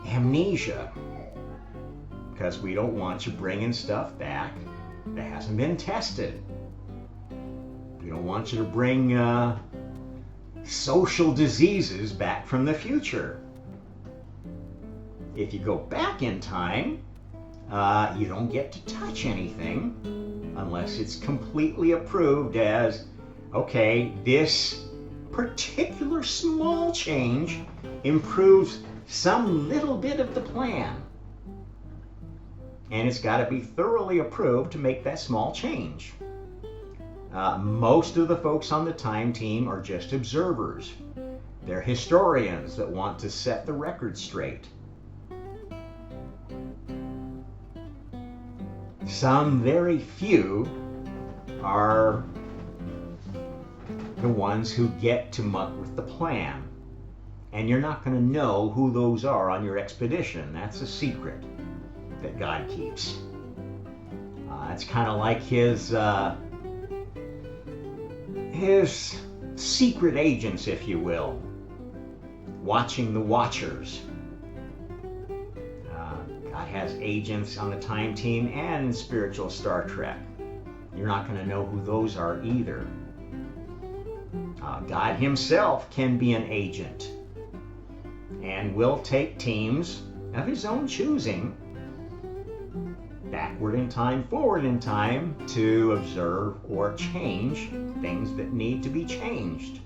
[SPEAKER 1] amnesia, because we don't want you bringing stuff back that hasn't been tested. We don't want you to bring social diseases back from the future. If you go back in time, you don't get to touch anything unless it's completely approved as, okay, this particular small change improves some little bit of the plan. And it's got to be thoroughly approved to make that small change. Most of the folks on the time team are just observers. They're historians that want to set the record straight. Some very few are the ones who get to muck with the plan. And you're not going to know who those are on your expedition. That's a secret that God keeps. It's kind of like his secret agents, if you will, watching the watchers. God has agents on the time team and in spiritual Star Trek. You're not going to know who those are either. God himself can be an agent and will take teams of his own choosing backward in time, forward in time, to observe or change things that need to be changed.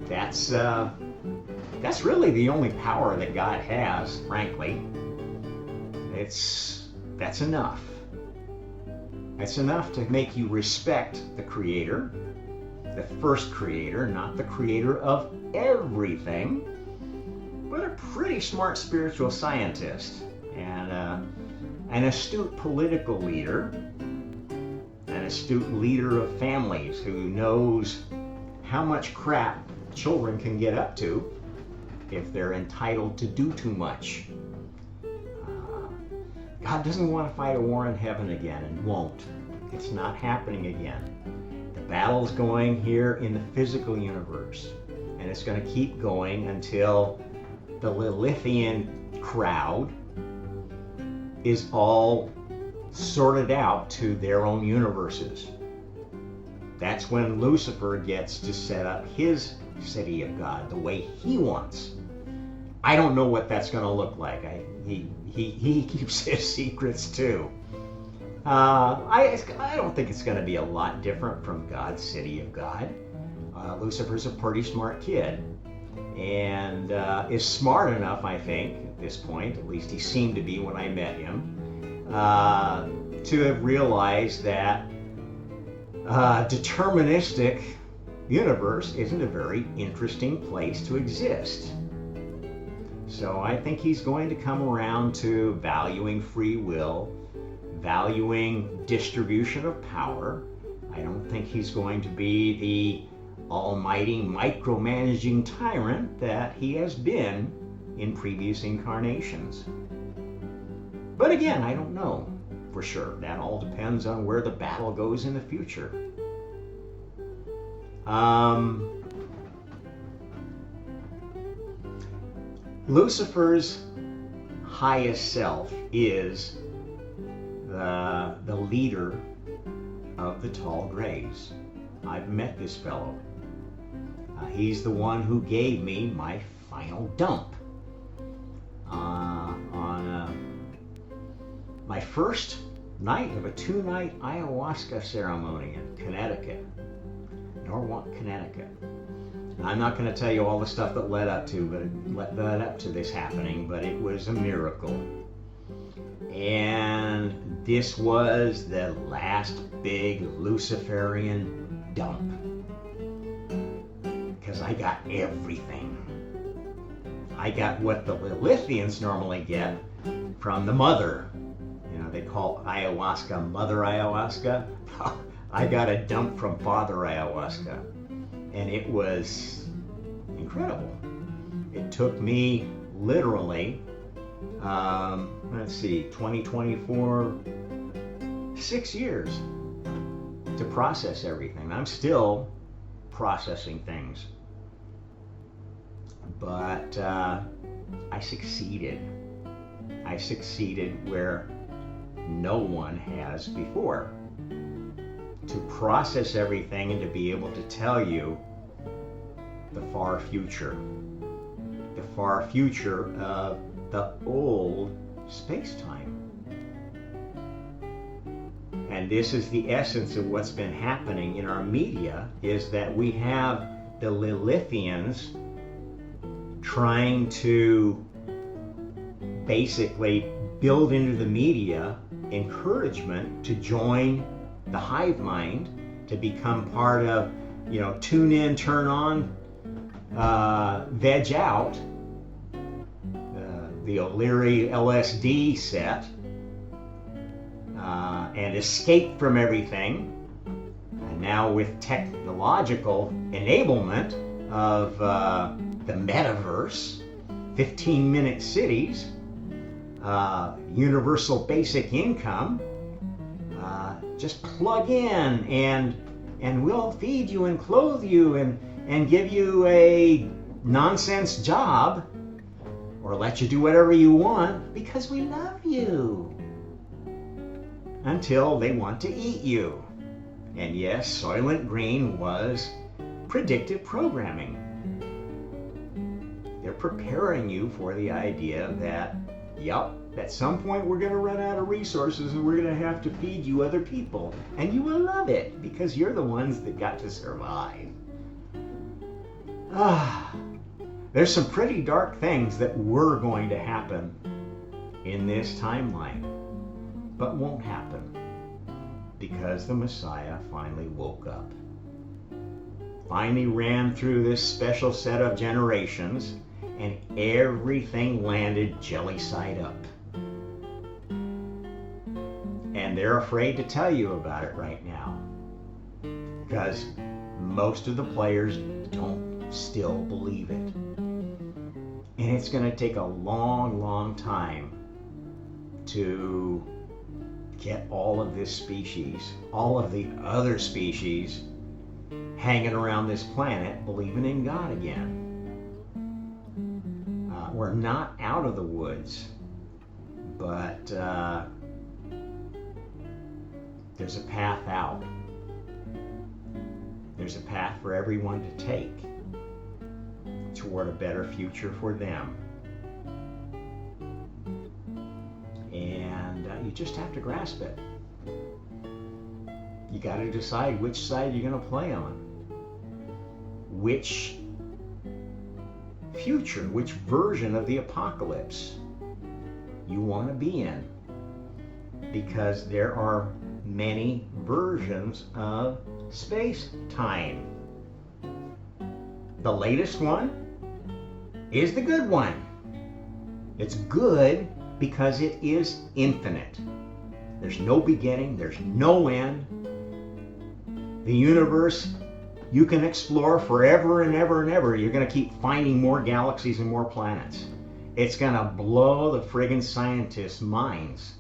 [SPEAKER 1] That's really the only power that God has, frankly. That's enough. That's enough to make you respect the Creator, the first Creator, not the Creator of everything, but a pretty smart spiritual scientist and an astute political leader, an astute leader of families who knows how much crap children can get up to if they're entitled to do too much. God doesn't want to fight a war in heaven again, and won't. It's not happening again. The battle's going here in the physical universe, and it's going to keep going until the Lilithian crowd is all sorted out to their own universes. That's when Lucifer gets to set up his city of God the way he wants. I don't know what that's going to look like. He keeps his secrets too. I don't think it's going to be a lot different from God's city of God. Lucifer's a pretty smart kid, and is smart enough, I think, at this point, at least he seemed to be when I met him, to have realized that deterministic universe isn't a very interesting place to exist. So I think he's going to come around to valuing free will, valuing distribution of power. I don't think he's going to be the almighty micromanaging tyrant that he has been in previous incarnations. But again, I don't know for sure. That all depends on where the battle goes in the future. Lucifer's highest self is the leader of the Tall Grays. I've met this fellow. He's the one who gave me my final dump on my first night of a 2-night ayahuasca ceremony in Connecticut, Norwalk, Connecticut. And I'm not going to tell you all the stuff that led up to this happening, but it was a miracle. And this was the last big Luciferian dump, because I got everything. I got what the Lilithians normally get from the mother. You know, they call ayahuasca mother ayahuasca. I got a dump from father ayahuasca, and it was incredible. It took me literally, 2024, 6 years to process everything. I'm still processing things, but I succeeded. I succeeded where no one has before. To process everything and to be able to tell you the far future of the old space-time. And this is the essence of what's been happening in our media, is that we have the Lilithians trying to basically build into the media encouragement to join the hive mind, to become part of, tune in, turn on, veg out, the O'Leary LSD set, and escape from everything. And now with technological enablement of the metaverse, 15-minute cities, universal basic income, just plug in and we'll feed you and clothe you and give you a nonsense job, or let you do whatever you want because we love you, until they want to eat you. And yes, Soylent Green was predictive programming. They're preparing you for the idea that, at some point we're going to run out of resources and we're going to have to feed you other people. And you will love it because you're the ones that got to survive. There's some pretty dark things that were going to happen in this timeline, but won't happen because the Messiah finally woke up. Finally ran through this special set of generations, and everything landed jelly side up. And they're afraid to tell you about it right now, because most of the players don't still believe it. And it's going to take a long, long time to get all of this species, all of the other species, hanging around this planet believing in God again. We're not out of the woods, but there's a path out. There's a path for everyone to take toward a better future for them. And you just have to grasp it. You got to decide which side you're going to play on. Which future, which version of the apocalypse you want to be in. Because there are many versions of space-time. The latest one is the good one. It's good because it is infinite. There's no beginning, there's no end. The universe, you can explore forever and ever and ever. You're going to keep finding more galaxies and more planets. It's going to blow the friggin' scientists' minds.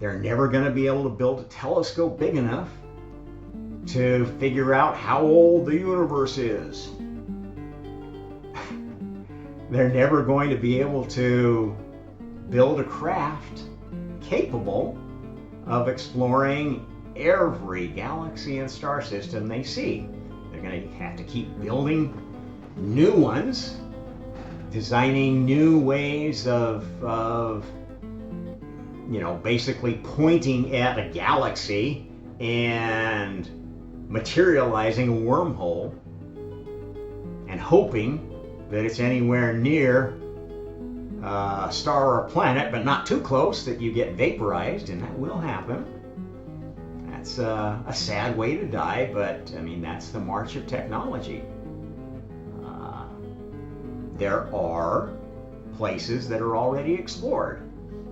[SPEAKER 1] They're never going to be able to build a telescope big enough to figure out how old the universe is. They're never going to be able to build a craft capable of exploring every galaxy and star system they see. They're going to have to keep building new ones, designing new ways of basically pointing at a galaxy and materializing a wormhole and hoping that it's anywhere near a star or a planet, but not too close that you get vaporized, and that will happen. That's a sad way to die, but I mean, that's the march of technology. There are places that are already explored,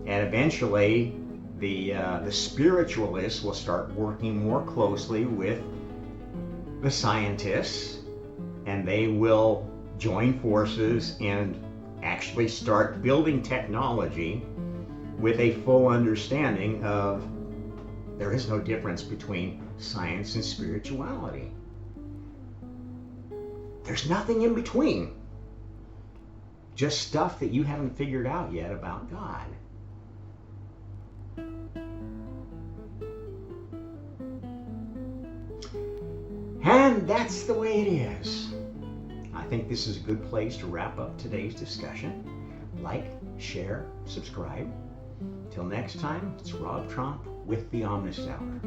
[SPEAKER 1] and eventually the spiritualists will start working more closely with the scientists, and they will join forces and actually start building technology with a full understanding of there is no difference between science and spirituality. There's nothing in between. Just stuff that you haven't figured out yet about God. And that's the way it is. I think this is a good place to wrap up today's discussion. Like, share, subscribe. Till next time, it's Rob Trump with the Omnis Hour.